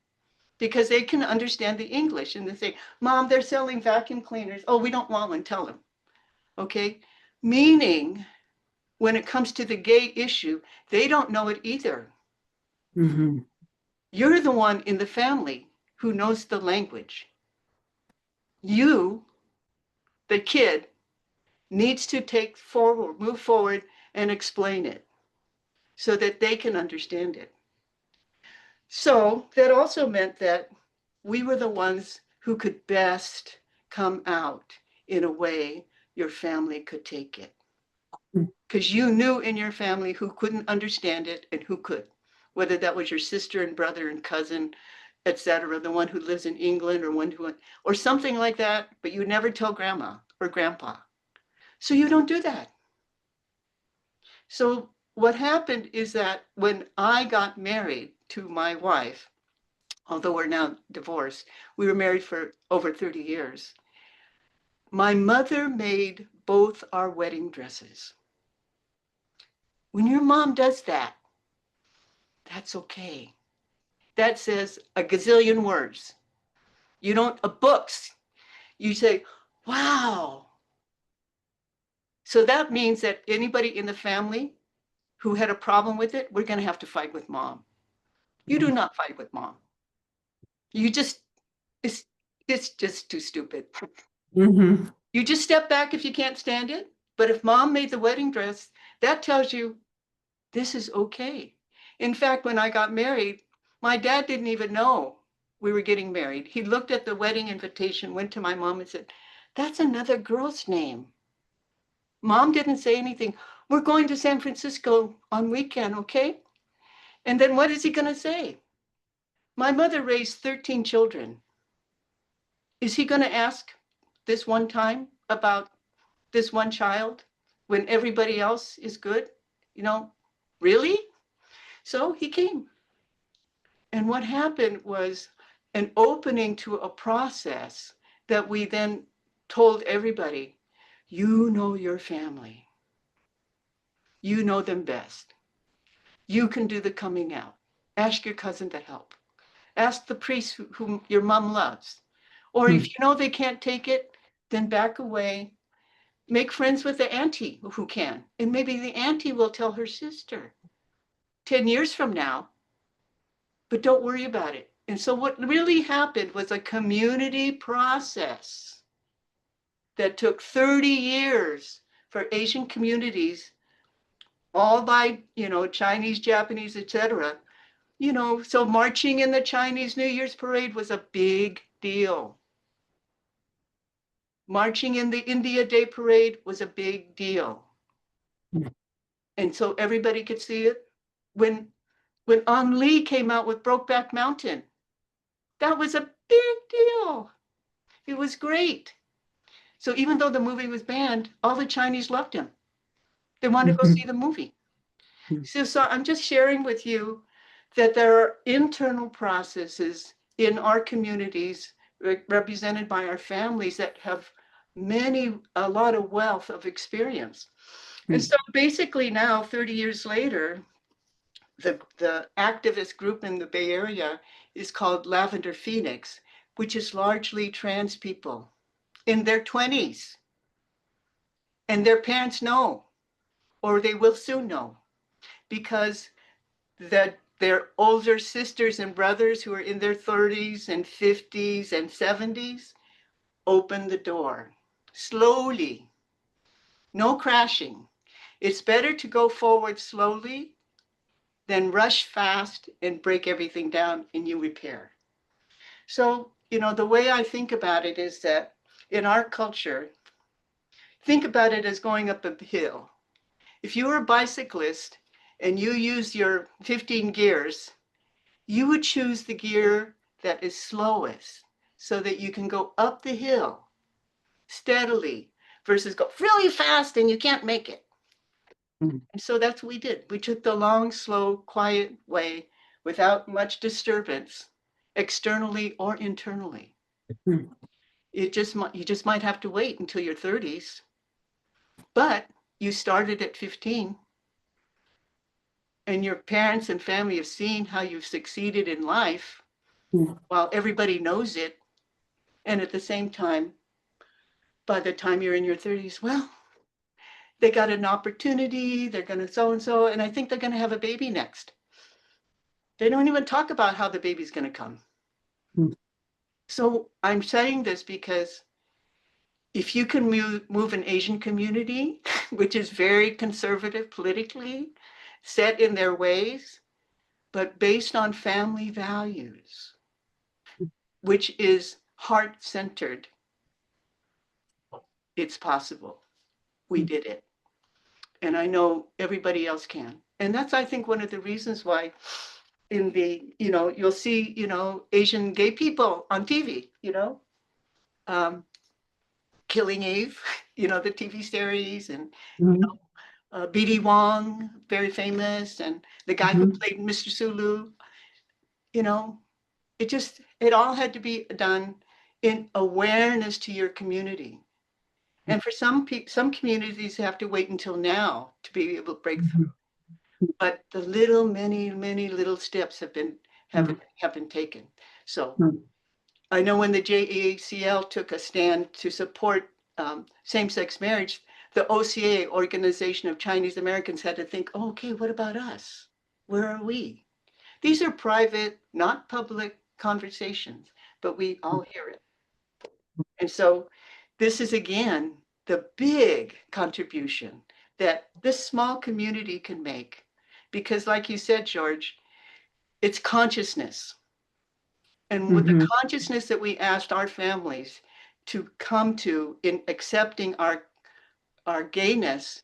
because they can understand the English. And they say, Mom, they're selling vacuum cleaners. Oh, we don't want one, tell them. Okay? Meaning, when it comes to the gay issue, they don't know it either. You're the one in the family who knows the language. You, the kid, needs to move forward and explain it so that they can understand it. So that also meant that we were the ones who could best come out in a way your family could take it. Because you knew in your family who couldn't understand it and who could, whether that was your sister and brother and cousin, etc., the one who lives in England or something like that, but you never tell grandma or grandpa. So you don't do that. So what happened is that when I got married to my wife, although we're now divorced, we were married for over 30 years. My mother made both our wedding dresses. When your mom does that, that's okay. That says a gazillion words. You don't, books, you say, wow. So that means that anybody in the family who had a problem with it, we're going to have to fight with mom. You do not fight with mom. You just, it's just too stupid. You just step back if you can't stand it. But if mom made the wedding dress, that tells you this is okay. In fact, when I got married, My dad didn't even know we were getting married. He looked at the wedding invitation, went to my mom and said, "That's another girl's name." Mom didn't say anything. "We're going to San Francisco on weekend, okay?" And then what is he going to say? My mother raised 13 children. Is he going to ask this one time about this one child when everybody else is good? You know, really? So he came. And what happened was an opening to a process that we then told everybody, you know your family. You know them best. You can do the coming out. Ask your cousin to help. Ask the priest whom your mom loves. Or if you know they can't take it, then back away. Make friends with the auntie who can. And maybe the auntie will tell her sister 10 years from now, but don't worry about it. And so what really happened was a community process that took 30 years for Asian communities, all by, Chinese, Japanese, etc. So marching in the Chinese New Year's parade was a big deal. Marching in the India Day parade was a big deal. And so everybody could see it. When Ang Lee came out with Brokeback Mountain, that was a big deal. It was great. So even though the movie was banned, all the Chinese loved him. They wanted to go see the movie. So I'm just sharing with you that there are internal processes in our communities represented by our families that have a lot of wealth of experience. And so basically now, 30 years later, the activist group in the Bay Area is called Lavender Phoenix, which is largely trans people in their 20s. And their parents know, or they will soon know, because their older sisters and brothers who are in their 30s and 50s and 70s open the door slowly, no crashing. It's better to go forward slowly than rush fast and break everything down and you repair. So, the way I think about it is that in our culture, think about it as going up a hill. If you were a bicyclist and you use your 15 gears, you would choose the gear that is slowest so that you can go up the hill steadily versus go really fast and you can't make it. And so that's what we did. We took the long, slow, quiet way without much disturbance, externally or internally. You just might have to wait until your 30s, but you started at 15 and your parents and family have seen how you've succeeded in life while everybody knows it. And at the same time, by the time you're in your 30s, well, they got an opportunity, they're going to so-and-so, and I think they're going to have a baby next. They don't even talk about how the baby's going to come. So I'm saying this because if you can move an Asian community, which is very conservative politically, set in their ways, but based on family values, which is heart-centered, it's possible. We did it. And I know everybody else can. And that's, I think, one of the reasons why you'll see, Asian gay people on TV, Killing Eve, the TV series, and B.D. Wong, very famous, and the guy who played Mr. Sulu, it all had to be done in awareness to your community. And for some communities have to wait until now to be able to break through. But the many little steps have been taken. So I know when the JEACL took a stand to support same-sex marriage, the OCA, Organization of Chinese Americans, had to think, oh, okay, what about us? Where are we? These are private, not public conversations, but we all hear it. And so this is, again, the big contribution that this small community can make. Because like you said, George, It's consciousness. And with the Mhm. consciousness that we asked our families to come to in accepting our gayness,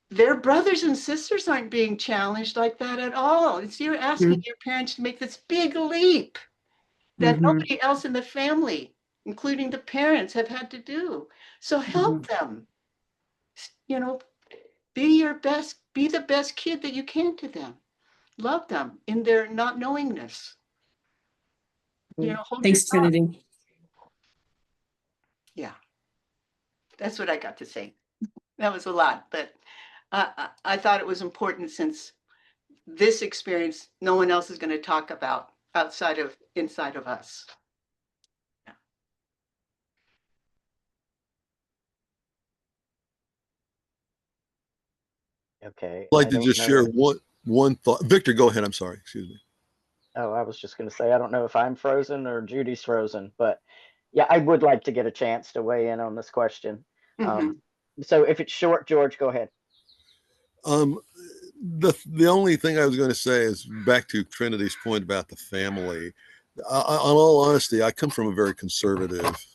their brothers and sisters aren't being challenged like that at all. It's you're asking your parents to make this big leap that Mhm. nobody else in the family, including the parents, have had to do. So help them. You know, be the best kid that you can to them. Love them in their not knowingness. Hold your Thanks, tongue. Trinity. Yeah, that's what I got to say. That was a lot, but I thought it was important since this experience, no one else is going to talk about inside of us. Okay, I'd like I to don't just share know. one thought. Victor, go ahead. I'm sorry. Excuse me. Oh, I was just going to say, I don't know if I'm frozen or Judy's frozen, but yeah, I would like to get a chance to weigh in on this question. Mhm. So if it's short, George, go ahead. Um, the only thing I was going to say is back to Trinity's point about the family. On all honesty, I come from a very conservative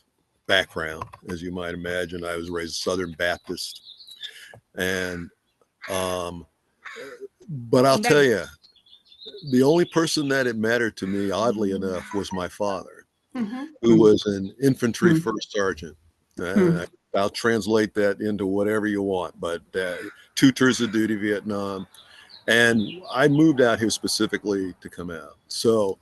background, as you might imagine. I was raised Southern Baptist, and but I'll tell you, the only person that it mattered to me, oddly enough, was my father, Mhm. who was an infantry Mhm. first sergeant. I'll translate that into whatever you want, but 2 tours of duty, Vietnam. And I moved out here specifically to come out. So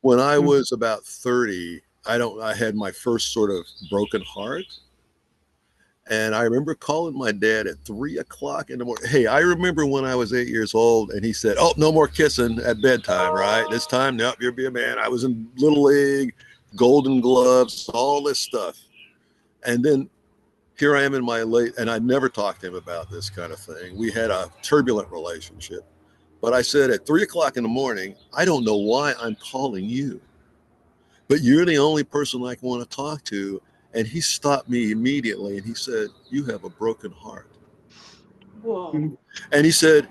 when I was about 30, I had my first sort of broken heart. And I remember calling my dad at 3 o'clock in the morning. Hey, I remember when I was 8 years old, and he said, "Oh, no more kissing at bedtime, right? This time, nope, you'll be a man." I was in Little League, Golden Gloves, all this stuff. And then here I am in my late, and I never talked to him about this kind of thing. We had a turbulent relationship. But I said at 3 o'clock in the morning, I don't know why I'm calling you, but you're the only person I want to talk to. And he stopped me immediately and he said, "You have a broken heart." Whoa. And he said,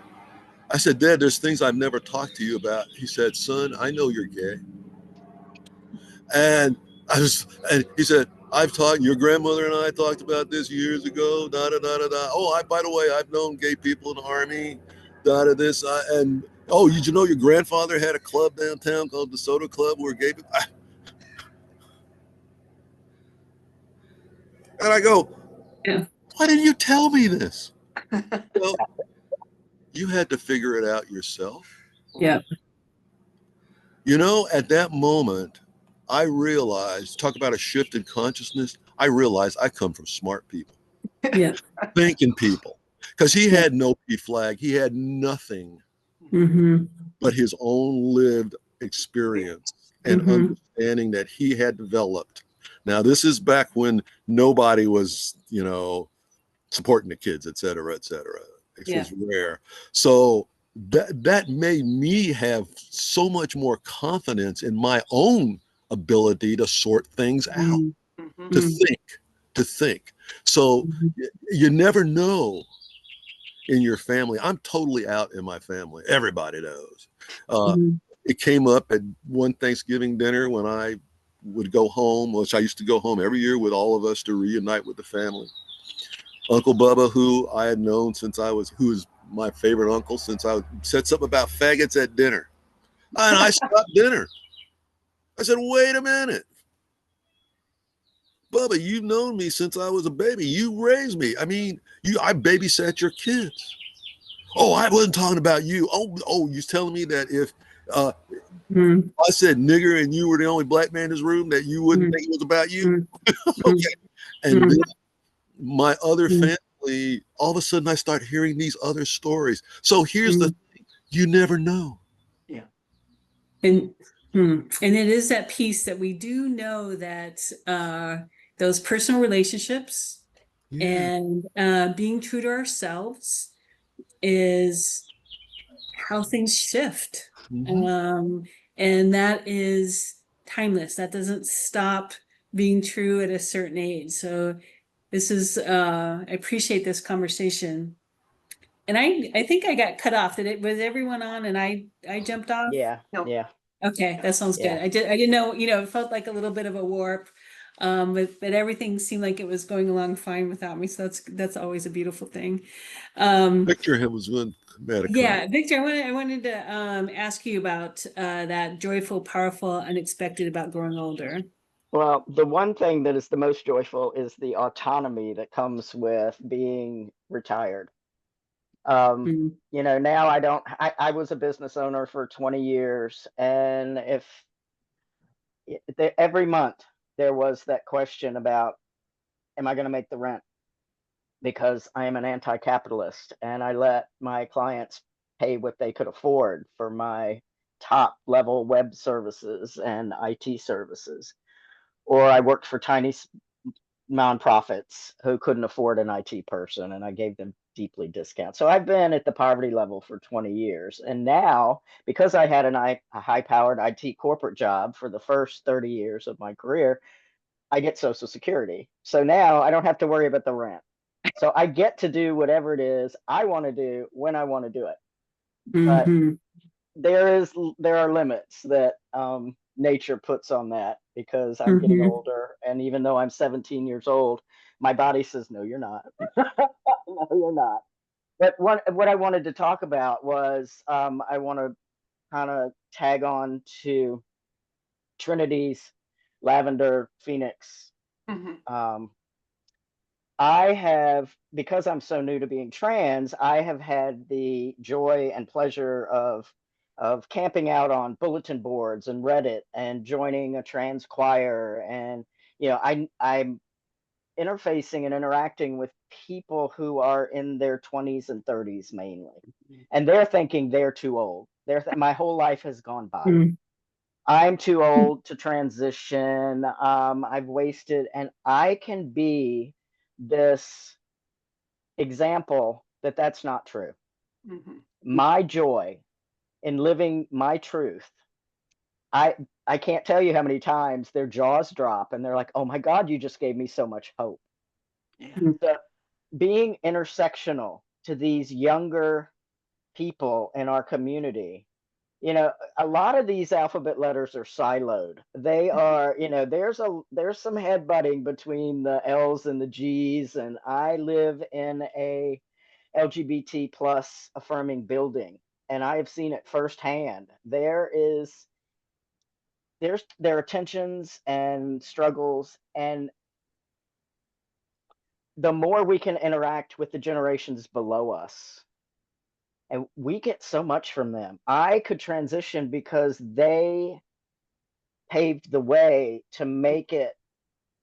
I said, "Dad, there's things I've never talked to you about." He said, "Son, I know you're gay." And and he said, "I've talked, your grandmother and I talked about this years ago, da da da da da. Oh, by the way, I've known gay people in the Army, da da this. And oh, did you know your grandfather had a club downtown called the Soda Club where gay people." And I go, Yeah. "Why didn't you tell me this?" Well, you had to figure it out yourself. Yeah. At that moment, I realized, talk about a shift in consciousness. I realized I come from smart people, Yeah. thinking people, because he Yeah. had no P flag. He had nothing Mm-hmm. but his own lived experience and Mm-hmm. understanding that he had developed. Now, this is back when nobody was, supporting the kids, et cetera, et cetera. It Yeah. was rare. So that made me have so much more confidence in my own ability to sort things out, Mhm. to think. So you never know in your family. I'm totally out in my family. Everybody knows. It came up at one Thanksgiving dinner when I would go home, which I used to go home every year with all of us to reunite with the family. Uncle Bubba, who I had known who was my favorite uncle since I said something about faggots at dinner. And I stopped dinner. I said, "Wait a minute. Bubba, you've known me since I was a baby. You raised me. I mean, I babysat your kids." "Oh, I wasn't talking about you." Oh, you're telling me that if Mm-hmm. I said nigger and you were the only black man in this room, that you wouldn't think it was about you? Okay. And then my other family, all of a sudden I start hearing these other stories. So here's the thing, you never know. Yeah. And and it is that piece that we do know that those personal relationships Yeah. and being true to ourselves is how things shift. Mhm. Um, and that is timeless. That doesn't stop being true at a certain age. So this is I appreciate this conversation. And I think I got cut off. Did it, was everyone on and I jumped off? Yeah, No. yeah, Okay, that sounds good. yeah. I didn't know, it felt like a little bit of a warp. But everything seemed like it was going along fine without me. So that's always a beautiful thing. Victor was one made a comment. Yeah, Victor, I wanted to ask you about that joyful, powerful, unexpected about growing older. Well, the one thing that is the most joyful is the autonomy that comes with being retired. Mm, Now I was a business owner for 20 years, and if every month there was that question about, am I going to make the rent? Because I am an anti-capitalist and I let my clients pay what they could afford for my top level web services and IT services. Or I worked for tiny nonprofits who couldn't afford an IT person, and I gave them deeply discounts. So I've been at the poverty level for 20 years. And now, because I had a high powered IT corporate job for the first 30 years of my career, I get Social Security. So now I don't have to worry about the rent. So I get to do whatever it is I want to do when I want to do it. But hmm there are limits that nature puts on that, because I'm getting hmm older, and even though I'm 17 years old, my body says no, you're not. No, you're not. But what I wanted to talk about was, I want to kind of tag on to Trinity's Lavender Phoenix. Mhm. I have, because I'm so new to being trans, I have had the joy and pleasure of camping out on bulletin boards and Reddit and joining a trans choir, and I'm interfacing and interacting with people who are in their 20s and 30s mainly, and they're thinking they're too old. My whole life has gone by. I'm too old to transition. I've wasted, and I can be this example that that's not true. Mhm. My joy in living my truth. I I can't tell you how many times their jaws drop and they're like, "Oh my God, you just gave me so much hope." Yeah. So being intersectional to these younger people in our community, a lot of these alphabet letters are siloed. They are, there's some headbutting between the L's and the G's, and I live in a LGBT plus affirming building, and I have seen it firsthand. There are tensions and struggles, and the more we can interact with the generations below us, and we get so much from them. I could transition because they paved the way to make it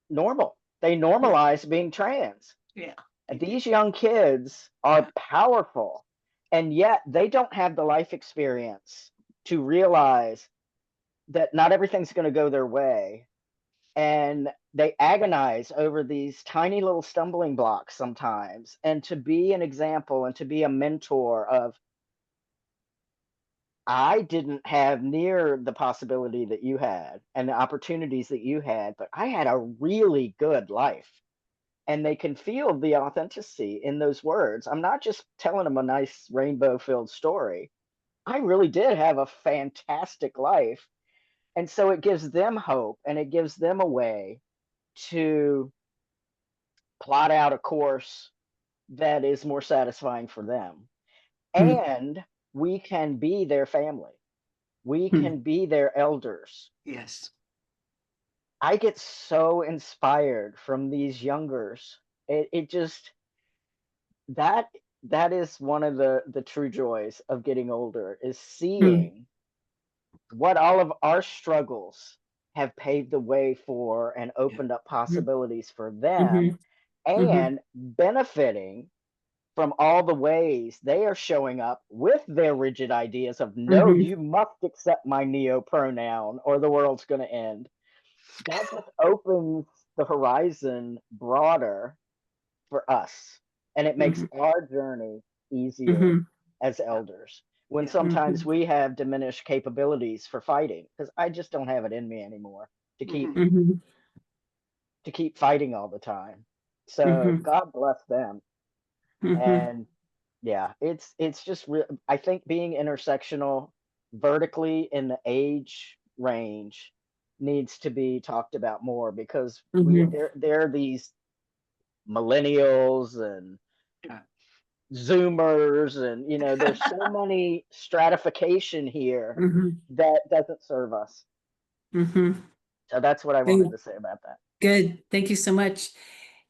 normal. They normalize being trans. Yeah. And these young kids are powerful, and yet they don't have the life experience to realize that not everything's going to go their way. And they agonize over these tiny little stumbling blocks sometimes. And to be an example and to be a mentor of, I didn't have near the possibility that you had and the opportunities that you had, but I had a really good life. And they can feel the authenticity in those words. I'm not just telling them a nice rainbow filled story. I really did have a fantastic life. And so it gives them hope, and it gives them a way to plot out a course that is more satisfying for them. And we can be their family, we can be their elders. Yes. I get so inspired from these youngers. It just, that that is one of the true joys of getting older, is seeing what all of our struggles have paved the way for and opened up possibilities for them, and benefiting from all the ways they are showing up with their rigid ideas of, no, you must accept my neo pronoun or the world's going to end. That just opens the horizon broader for us, and it makes our journey easier as elders, when Yeah. sometimes we have diminished capabilities for fighting, because I just don't have it in me anymore to keep Mhm. to keep fighting all the time. So God bless them. And Yeah, it's just I think being intersectional vertically in the age range needs to be talked about more, because Mhm. there are these millennials and Yeah. zoomers, and there's so many stratification here Mhm. that doesn't serve us. Mhm. So that's what I wanted to say about that. Good. Thank you so much.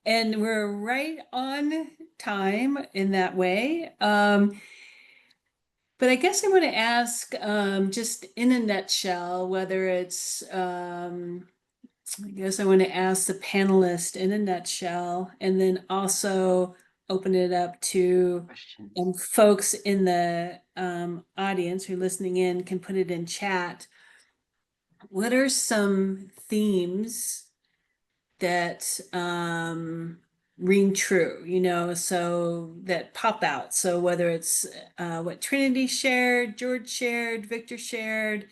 And we're right on time in that way. But I guess I want to ask, just in a nutshell, whether it's, I guess I want to ask the panelist in a nutshell, and then also open it up to Questions. folks in the audience who are listening in can put it in chat. What are some themes that ring true, so that pop out? So whether it's what Trinity shared, George shared, Victor shared,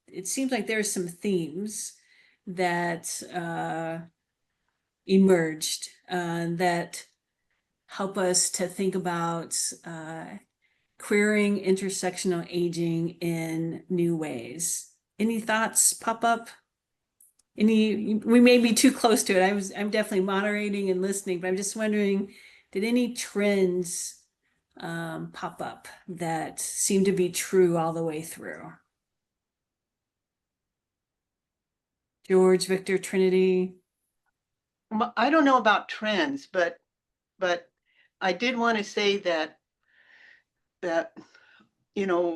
it seems like there's some themes that emerged that help us to think about queering intersectional aging in new ways. Any thoughts pop up? We may be too close to it. I'm definitely moderating and listening, but I'm just wondering, did any trends pop up that seem to be true all the way through? George, Victor, Trinity. I don't know about trends, but I did want to say that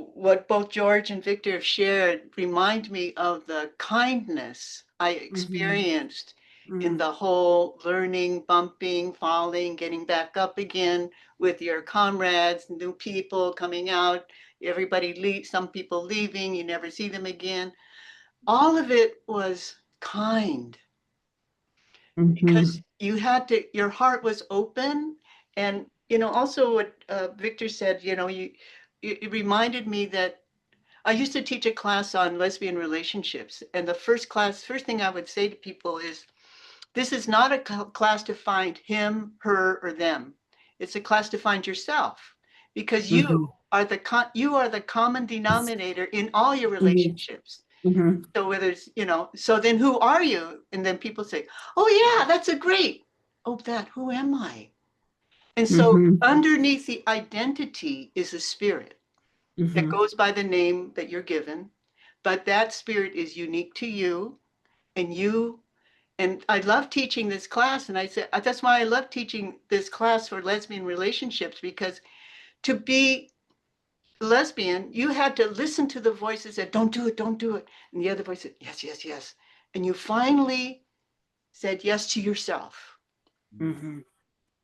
what both George and Victor have shared remind me of the kindness I experienced in the whole learning, bumping, falling, getting back up again with your comrades, new people coming out, everybody leave, some people leaving, you never see them again. All of it was kind, because you had to, your heart was open. And also what Victor said, it reminded me that I used to teach a class on lesbian relationships, and the first thing I would say to people is, this is not a class to find him, her, or them. It's a class to find yourself, because you are the common denominator in all your relationships. So whether it's, so then who are you? And then people say, oh yeah, that's a great, oh, who am I? And so underneath the identity is a spirit that goes by the name that you're given, but that spirit is unique to you. And I love teaching this class. And I said, that's why I love teaching this class for lesbian relationships, because to be lesbian, you had to listen to the voices that don't do it, don't do it. And the other voice said, yes, yes, yes. And you finally said yes to yourself.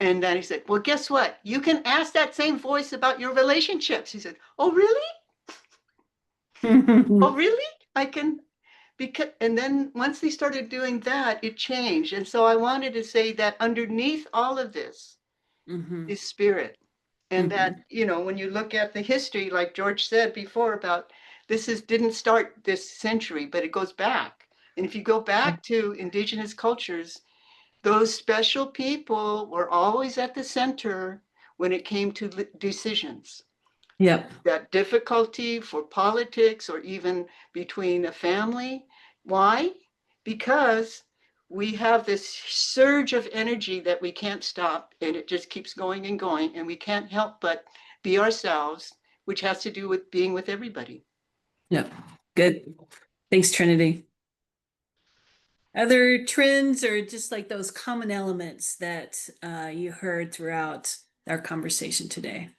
And then he said, well, guess what? You can ask that same voice about your relationships. He said, oh, really? Oh, really? I can, because, and then once they started doing that, it changed. And so I wanted to say that underneath all of this is spirit. And that, when you look at the history, like George said before, about didn't start this century, but it goes back. And if you go back to indigenous cultures, those special people were always at the center when it came to decisions. Yep. That difficulty for politics or even between a family. Why? Because we have this surge of energy that we can't stop, and it just keeps going and going, and we can't help but be ourselves, which has to do with being with everybody. Yep. Good. Thanks, Trinity. Other trends, or just like those common elements that you heard throughout our conversation today?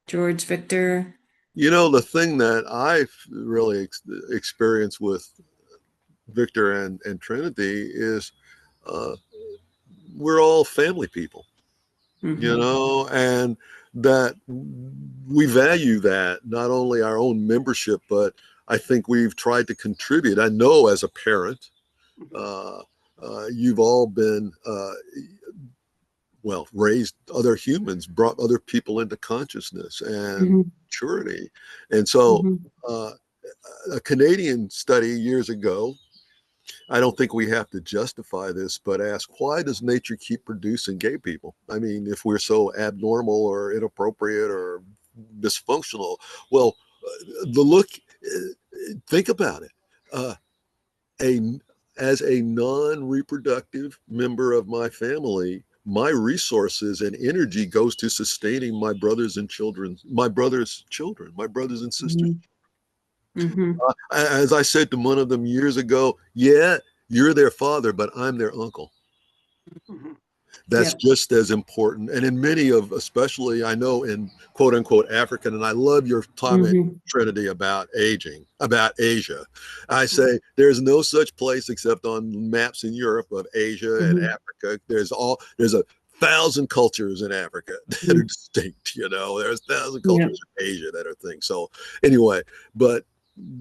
George, Victor. The thing that I've really experienced with Victor and Trinity is uh, we're all family people, and that we value that, not only our own membership, but I think we've tried to contribute. I know as a parent, you've all been, raised other humans, brought other people into consciousness and maturity. And so a Canadian study years ago I don't think we have to justify this, but ask, why does nature keep producing gay people? I mean, if we're so abnormal or inappropriate or dysfunctional, well, the look, think about it. A As a non-reproductive member of my family, my resources and energy goes to sustaining my brothers and children, my brothers' children, my brothers and sisters. Mm-hmm. As I said to one of them years ago, yeah, you're their father, but I'm their uncle. Mhm. That's Yep. just as important. And in many of, especially I know in quote unquote African, and I love your comment, Mm-hmm. Trinity, about aging, about Asia. I say there's no such place except on maps in Europe of Asia and Mm-hmm. Africa. There's 1,000 cultures in Africa that are distinct, you know, there's 1,000 Yep. cultures in Asia that are things. So anyway, but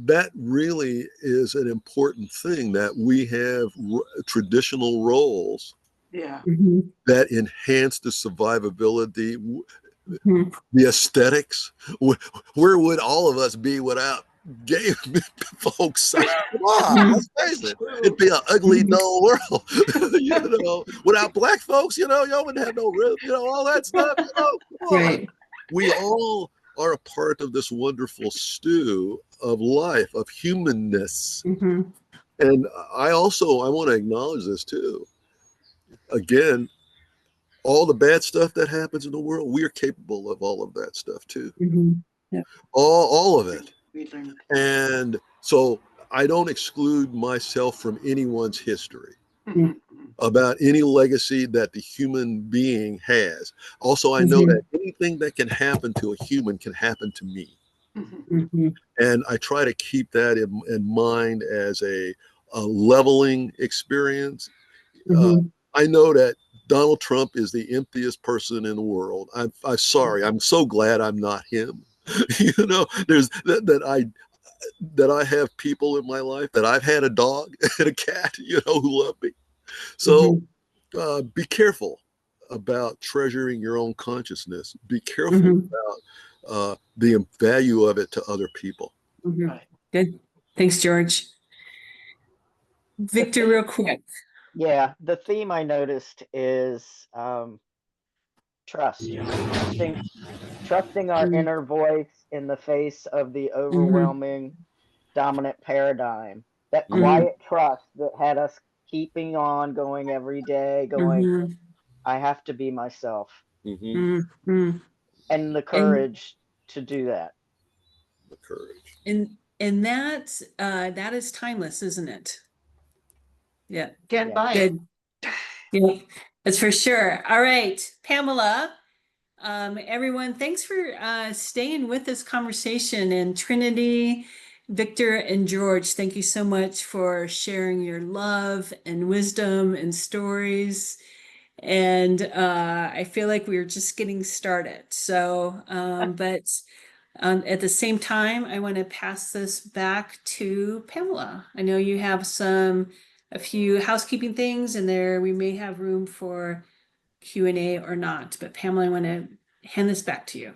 that really is an important thing, that we have traditional roles Yeah. Mm-hmm. that enhance the survivability, Mm-hmm. the aesthetics. Where would all of us be without gay folks? Come on, let's face it. It'd be an ugly, dull world. You know, without black folks, you know, y'all wouldn't have no rhythm, you know, all that stuff. You know, come on. Right. We all are a part of this wonderful stew of life, of humanness. Mm-hmm. And I want to acknowledge this too. Again, all the bad stuff that happens in the world, we are capable of all of that stuff too. Mm-hmm. Yep. All of it. We learned. And so I don't exclude myself from anyone's history, Mhm. about any legacy that the human being has. Also, I know Mm-hmm. that anything that can happen to a human can happen to me. Mhm. Mm-hmm. And I try to keep that in mind as a leveling experience. Uh, Mm-hmm. I know that Donald Trump is the emptiest person in the world. I'm sorry. I'm so glad I'm not him. You know, there's that I have people in my life, that I've had a dog and a cat, you know, who love me. So be careful about treasuring your own consciousness. Be careful Mm-hmm. about the value of it to other people. Mm-hmm. Right. Good. Thanks, George. Victor, real quick. Yeah, the theme I noticed is trust, trusting our Mm-hmm. inner voice in the face of the overwhelming dominant paradigm. That Mm-hmm. quiet trust that had us keeping on going every day, going, Mm-hmm. I have to be myself, Mm-hmm. Mm-hmm. and the And courage to do that. The courage. and that is timeless, isn't it? Yeah. Can't Yeah. buy it. Good. Yeah, that's for sure. All right, Pamela. Everyone, thanks for staying with this conversation. And Trinity, Victor, and George, thank you so much for sharing your love and wisdom and stories. And I feel like we're just getting started. So, but at the same time, I want to pass this back to Pamela. I know you have a few housekeeping things, and there we may have room for Q&A or not. But Pamela, I want to hand this back to you.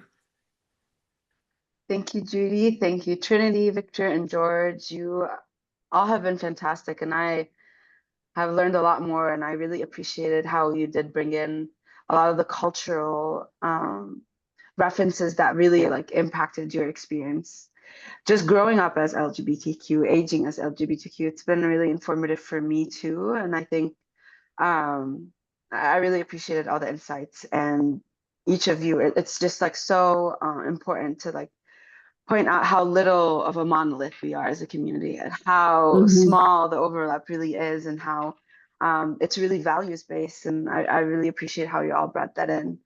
Thank you, Judy. Thank you, Trinity, Victor, and George. You all have been fantastic, and I have learned a lot more, and I really appreciated how you did bring in a lot of the cultural references that really like impacted your experience. Just growing up as LGBTQ, aging as LGBTQ, it's been really informative for me too, and I think I really appreciated all the insights and each of you. It's just like so important to like point out how little of a monolith we are as a community and how Mhm. small the overlap really is and how it's really values based. And I really appreciate how you all brought that in.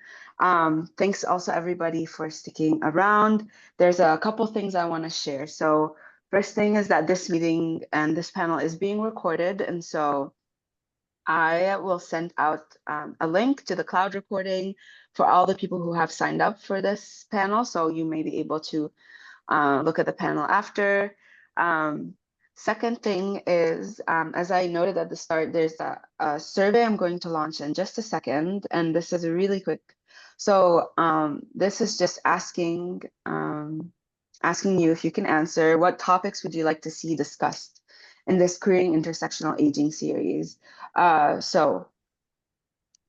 Thanks also everybody for sticking around. There's a couple things I want to share. So first thing is that this meeting and this panel is being recorded. And so I will send out a link to the cloud recording for all the people who have signed up for this panel. So you may be able to look at the panel after. Second thing is, as I noted at the start, there's a survey I'm going to launch in just a second, and this is really quick. So this is just asking you if you can answer, what topics would you like to see discussed in this Queering Intersectional Aging series. So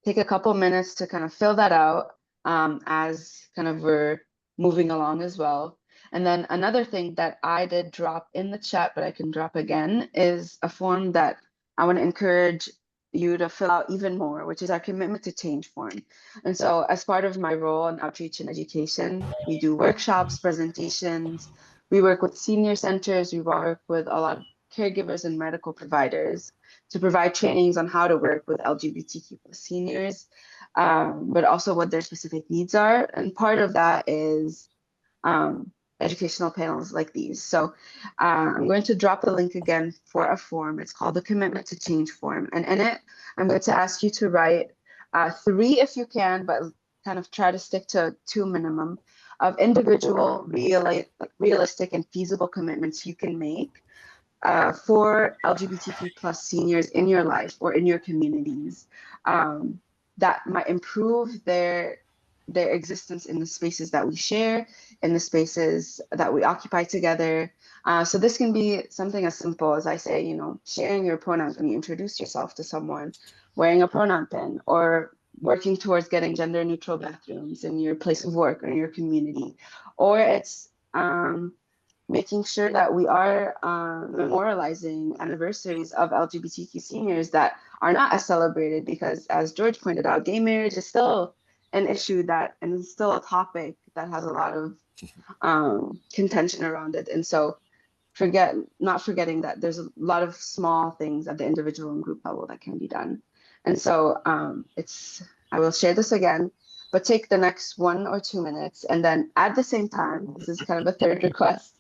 take a couple minutes to kind of fill that out as kind of we're moving along as well. And then another thing that I did drop in the chat, but I can drop again, is a form that I want to encourage you to fill out even more, which is our commitment to change form. And so as part of my role in outreach and education, we do workshops, presentations, we work with senior centers, we work with a lot of caregivers and medical providers to provide trainings on how to work with LGBTQ plus seniors, but also what their specific needs are. And part of that is educational panels like these. So I'm going to drop the link again for a form. It's called the Commitment to Change form. And in it, I'm going to ask you to write 3 if you can, but kind of try to stick to 2 minimum of individual, realistic, and feasible commitments you can make for LGBTQ plus seniors in your life or in your communities that might improve their existence in the spaces that we share, in the spaces that we occupy together. So this can be something as simple as I say, you know, sharing your pronouns when you introduce yourself to someone, wearing a pronoun pin, or working towards getting gender neutral bathrooms in your place of work or in your community. Or it's making sure that we are memorializing anniversaries of LGBTQ seniors that are not as celebrated, because as George pointed out, gay marriage is still an issue that, and it's still a topic that has a lot of contention around it. And so not forgetting that there's a lot of small things at the individual and group level that can be done. And so I will share this again, but take the next 1 or 2 minutes, and then at the same time, this is kind of a third request,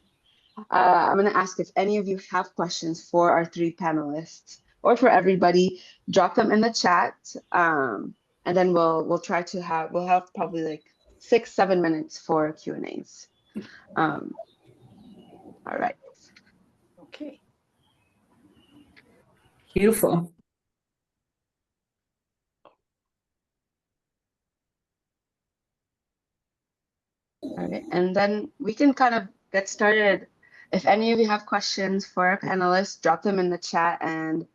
I'm going to ask if any of you have questions for our 3 panelists or for everybody. Drop them in the chat, and then we'll have probably like 6-7 minutes for Q&As. All right. Okay. Beautiful. All right, and then we can kind of get started. If any of you have questions for our panelists, drop them in the chat, and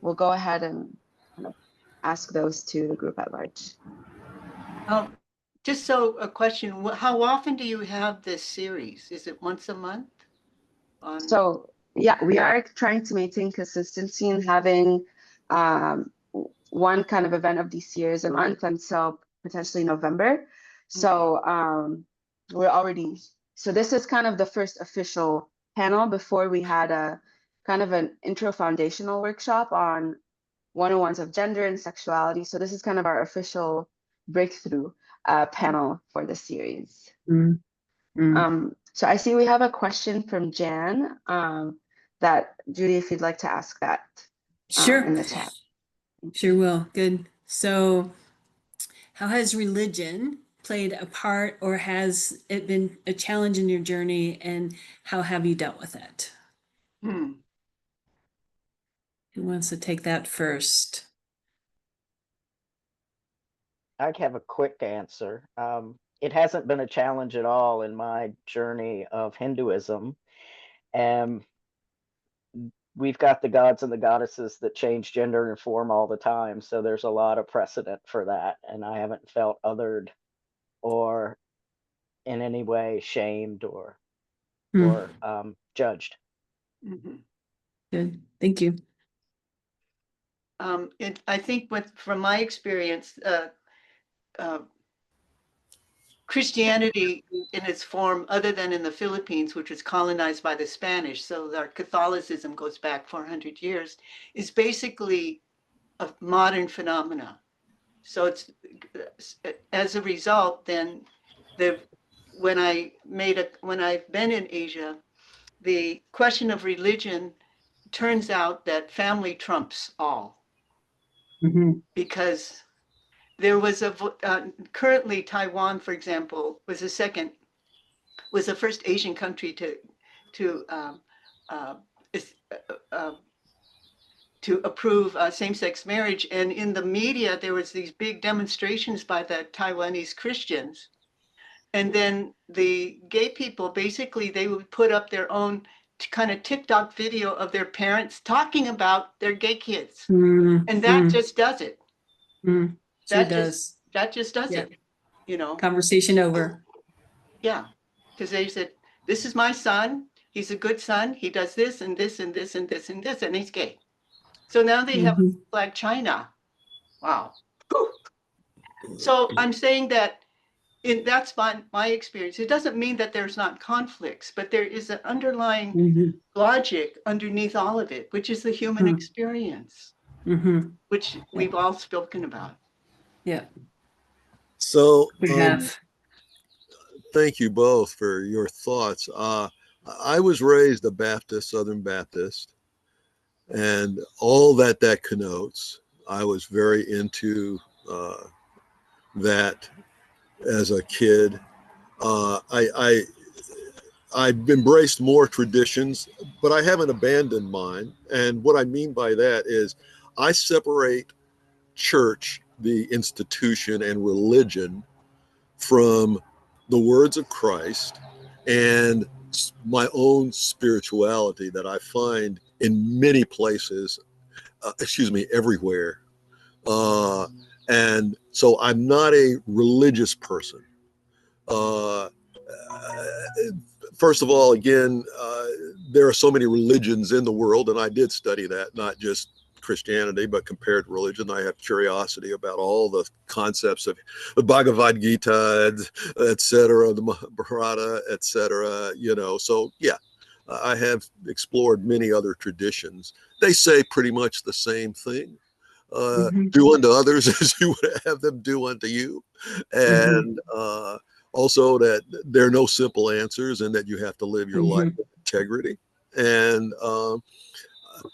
we'll go ahead and kind of ask those to the group at large. Just so a question, how often do you have this series? Is it once a month? So yeah, we are trying to maintain consistency in having one kind of event of these years a month until potentially November. So so this is kind of the first official panel before we had a kind of an intro foundational workshop on 101s of gender and sexuality. So this is kind of our official breakthrough panel for the series. Mm. Mm. So I see we have a question from Jan that, Judy, if you'd like to ask that Sure. in the chat. Sure will. Good. So, how has religion played a part, or has it been a challenge in your journey, and how have you dealt with it? Who wants to take that first? I'd have a quick answer. It hasn't been a challenge at all in my journey of Hinduism. We've got the gods and the goddesses that change gender and form all the time. So there's a lot of precedent for that. And I haven't felt othered or in any way shamed or judged. Good. Thank you. I think from my experience, Christianity in its form, other than in the Philippines, which was colonized by the Spanish, so our Catholicism goes back 400 years, is basically a modern phenomena. So it's as a result, then when I've been in Asia, the question of religion turns out that family trumps all. Because there was currently Taiwan, for example, was the first Asian country to approve same-sex marriage. And in the media, there was these big demonstrations by the Taiwanese Christians. And then the gay people, basically, they would put up their own kind of TikTok video of their parents talking about their gay kids. Mm, And that mm, just does it. mm. Sure That does. just does Yeah. it, you know? Conversation over. Yeah. Because they said, this is my son. He's a good son. He does this and this and this and this and this, and he's gay. So now they have Mhm. Black China. Wow. Whew. So I'm saying that that's my experience. It doesn't mean that there's not conflicts, but there is an underlying Mhm. logic underneath all of it, which is the human Mhm. experience, Mhm. which we've all spoken about. Yeah, So, we have. thank you both for your thoughts. I was raised a Baptist, Southern Baptist, and all that connotes. I was very into that as a kid. I've embraced more traditions, but I haven't abandoned mine. And what I mean by that is I separate church, the institution, and religion from the words of Christ and my own spirituality that I find in many places, everywhere. Uh, and so I'm not a religious person. Uh, First of all, again, there are so many religions in the world, and I did study that, not just Christianity, but compared religion. I have curiosity about all the concepts of the Bhagavad Gita, etc., the Mahabharata, etc. So yeah, I have explored many other traditions. They say pretty much the same thing. Mhm. Do unto others as you would have them do unto you. Mhm. And also that there are no simple answers and that you have to live your life Mhm. with integrity. And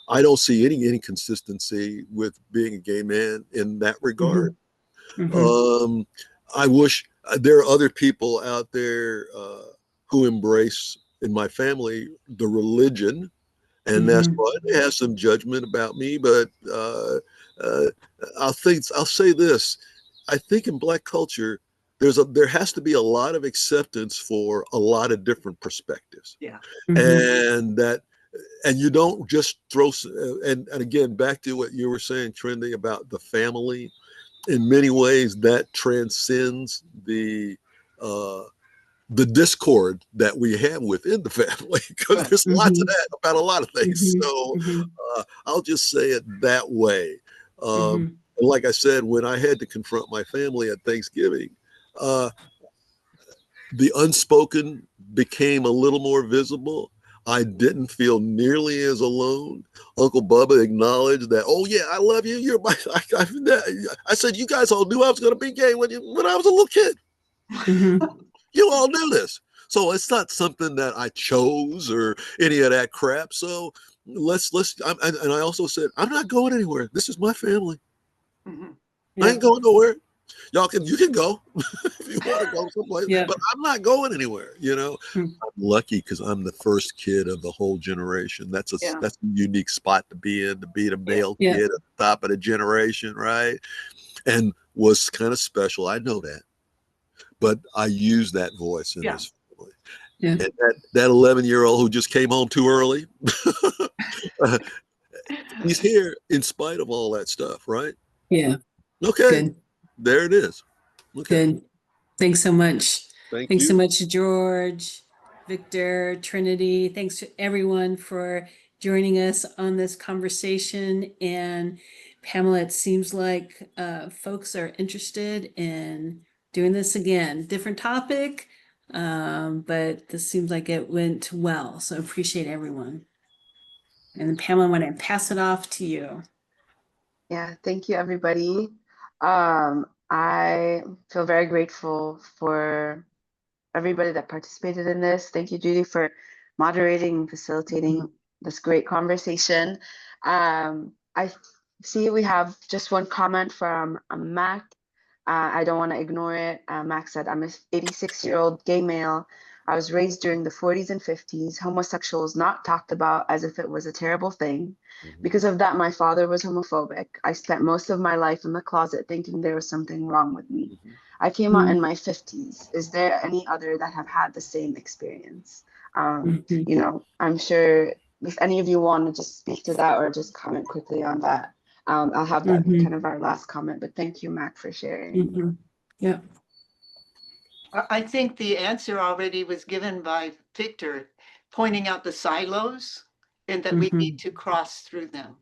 I don't see any inconsistency with being a gay man in that regard. Mhm. Um, I wish there are other people out there who embrace, in my family, the religion, and that's Mhm. why they have some judgment about me. But uh, I'll say this: I think in Black culture, there has to be a lot of acceptance for a lot of different perspectives, Yeah. Mhm. and you don't just throw. And again, back to what you were saying, Trendy, about the family. In many ways, that transcends uh, the discord that we have within the family, because Right. there's lots of Mhm. that about a lot of things. Mhm. So Mhm. I'll just say it that way. Mhm. And like I said, when I had to confront my family at Thanksgiving, uh, the unspoken became a little more visible. I didn't feel nearly as alone. Uncle Bubba acknowledged that, oh yeah, I love you. You're my. I said, you guys all knew I was going to be gay when I was a little kid. Mhm. You all knew this. So it's not something that I chose or any of that crap. So and I also said, I'm not going anywhere. This is my family. Mhm. I Yeah. ain't going nowhere. You can go if you want to go someplace, Yeah. but I'm not going anywhere. Mm. I'm lucky because I'm the first kid of the whole generation. Yeah. That's a unique spot to be in, to be the Yeah. male Yeah. kid at the top of the generation, right? And was kind of special. I know that, but I use that voice in Yeah. this family. Yeah. And that 11-year-old who just came home too early, he's here in spite of all that stuff, right? Yeah. Okay, Good. there it is. Okay, Good. Thanks so much. thank Thanks so you. much, George, Victor, Trinity. Thanks to everyone for joining us on this conversation. And Pamela, it seems like folks are interested in doing this again. Different topic, but this seems like it went well. So appreciate everyone. And Pamela, I want to pass it off to you. Yeah, thank you, everybody. I feel very grateful for everybody that participated in this. Thank you, Judy, for moderating and facilitating this great conversation. I see we have just one comment from Mac. I don't want to ignore it. Mac said, I'm an 86-year-old gay male. I was raised during the 40s and 50s. Homosexual was not talked about as if it was a terrible thing. Because of that, my father was homophobic. I spent most of my life in the closet thinking there was something wrong with me. I came out in my 50s. Is there any other that have had the same experience? Mhm. You know, I'm sure if any of you want to just speak to that or just comment quickly on that, I'll have that be Mhm. kind of our last comment. But thank you, Mac, for sharing. Mhm. Yeah. I think the answer already was given by Victor, pointing out the silos and that we need Mhm. to cross through them.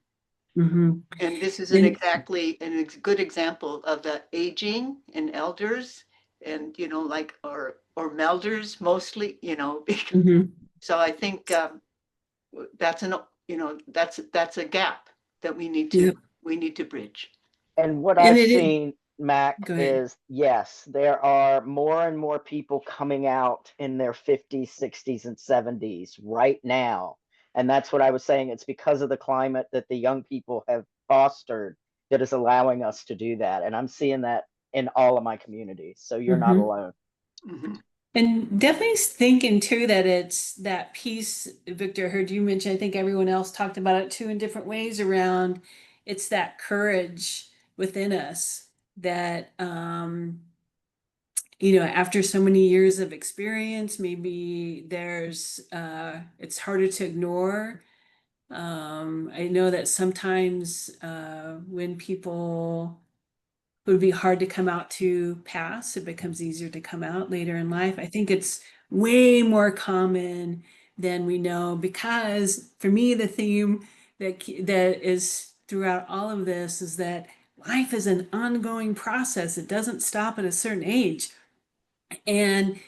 Mhm. And this is And a good example of the aging and elders and, you know, like, or melders mostly, you know. mhm. So I think that's that's a gap that Yep. we need to bridge. And what And I've it is, seen, Mac, go ahead. is yes, there are more and more people coming out in their 50s, 60s, and 70s right now. And that's what I was saying. It's because of the climate that the young people have fostered that is allowing us to do that. And I'm seeing that in all of my communities. So you're not Mhm. alone. Mhm. And definitely thinking too that it's that piece, Victor, I heard you mention, I think everyone else talked about it too in different ways around it's that courage within us that after so many years of experience, maybe there's it's harder to ignore. I know that sometimes when people it would be hard to come out to pass. It becomes easier to come out later in life. I think it's way more common than we know because for me, the theme that is throughout all of this is that life is an ongoing process. It doesn't stop at a certain age. And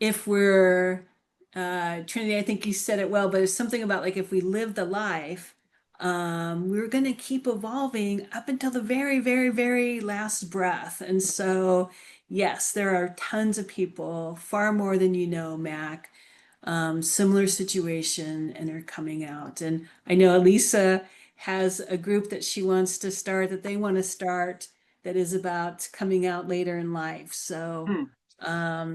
if we're Trinity, I think you said it well, but it's something about like if we live the life, we're going to keep evolving up until the very, very, very last breath. And so, yes, there are tons of people, far more than you know, Mac, similar situation, and they're coming out. And I know Elisa has a group that she wants to start, that they want to start, that is about coming out later in life. So Hmm.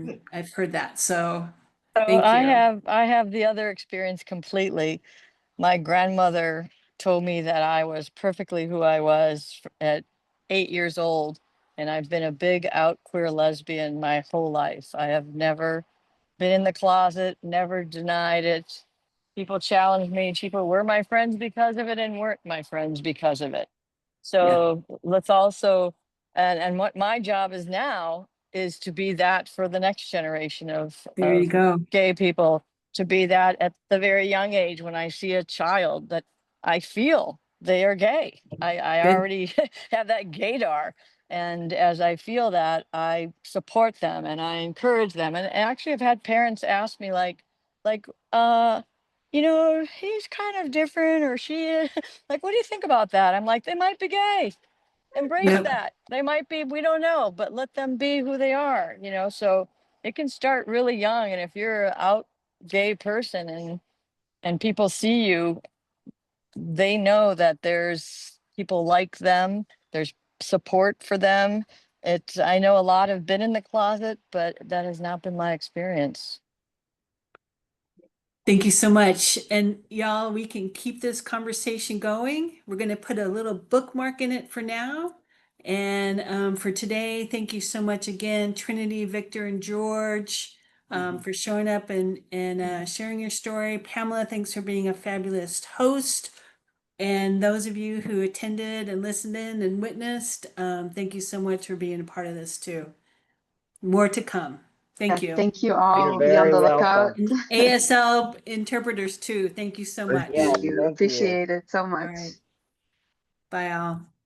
Good. I've heard that. So So thank you. I have the other experience completely. My grandmother told me that I was perfectly who I was at 8 years old, and I've been a big out queer lesbian my whole life. I have never been in the closet, never denied it. People challenged me. People were my friends because of it and weren't my friends because of it. Yeah, So let's also, and what my job is now is to be that for the next generation there you of go. gay people, to be that at the very young age when I see a child that I feel they are gay. I Good. already have that gaydar. And as I feel that, I support them and I encourage them. And actually I've had parents ask me like, he's kind of different or she is like, what do you think about that? I'm like, they might be gay. Embrace Yep. that. They might be, we don't know, but let them be who they are. So it can start really young. And if you're an out gay person and people see you, they know that there's people like them, there's support for them. I know a lot have been in the closet, but that has not been my experience. Thank you so much. And y'all, we can keep this conversation going. We're going to put a little bookmark in it for now. And for today, thank you so much again, Trinity, Victor, and George, for showing up and sharing your story. Pamela, thanks for being a fabulous host. And those of you who attended and listened in and witnessed, thank you so much for being a part of this too. More to come. Thank Yeah, you. thank you You're all. Be on very the lookout. welcome. And ASL interpreters too. Thank you so Thank much. Yes, Thank you. thank you. Appreciate it so All much. right. Bye all.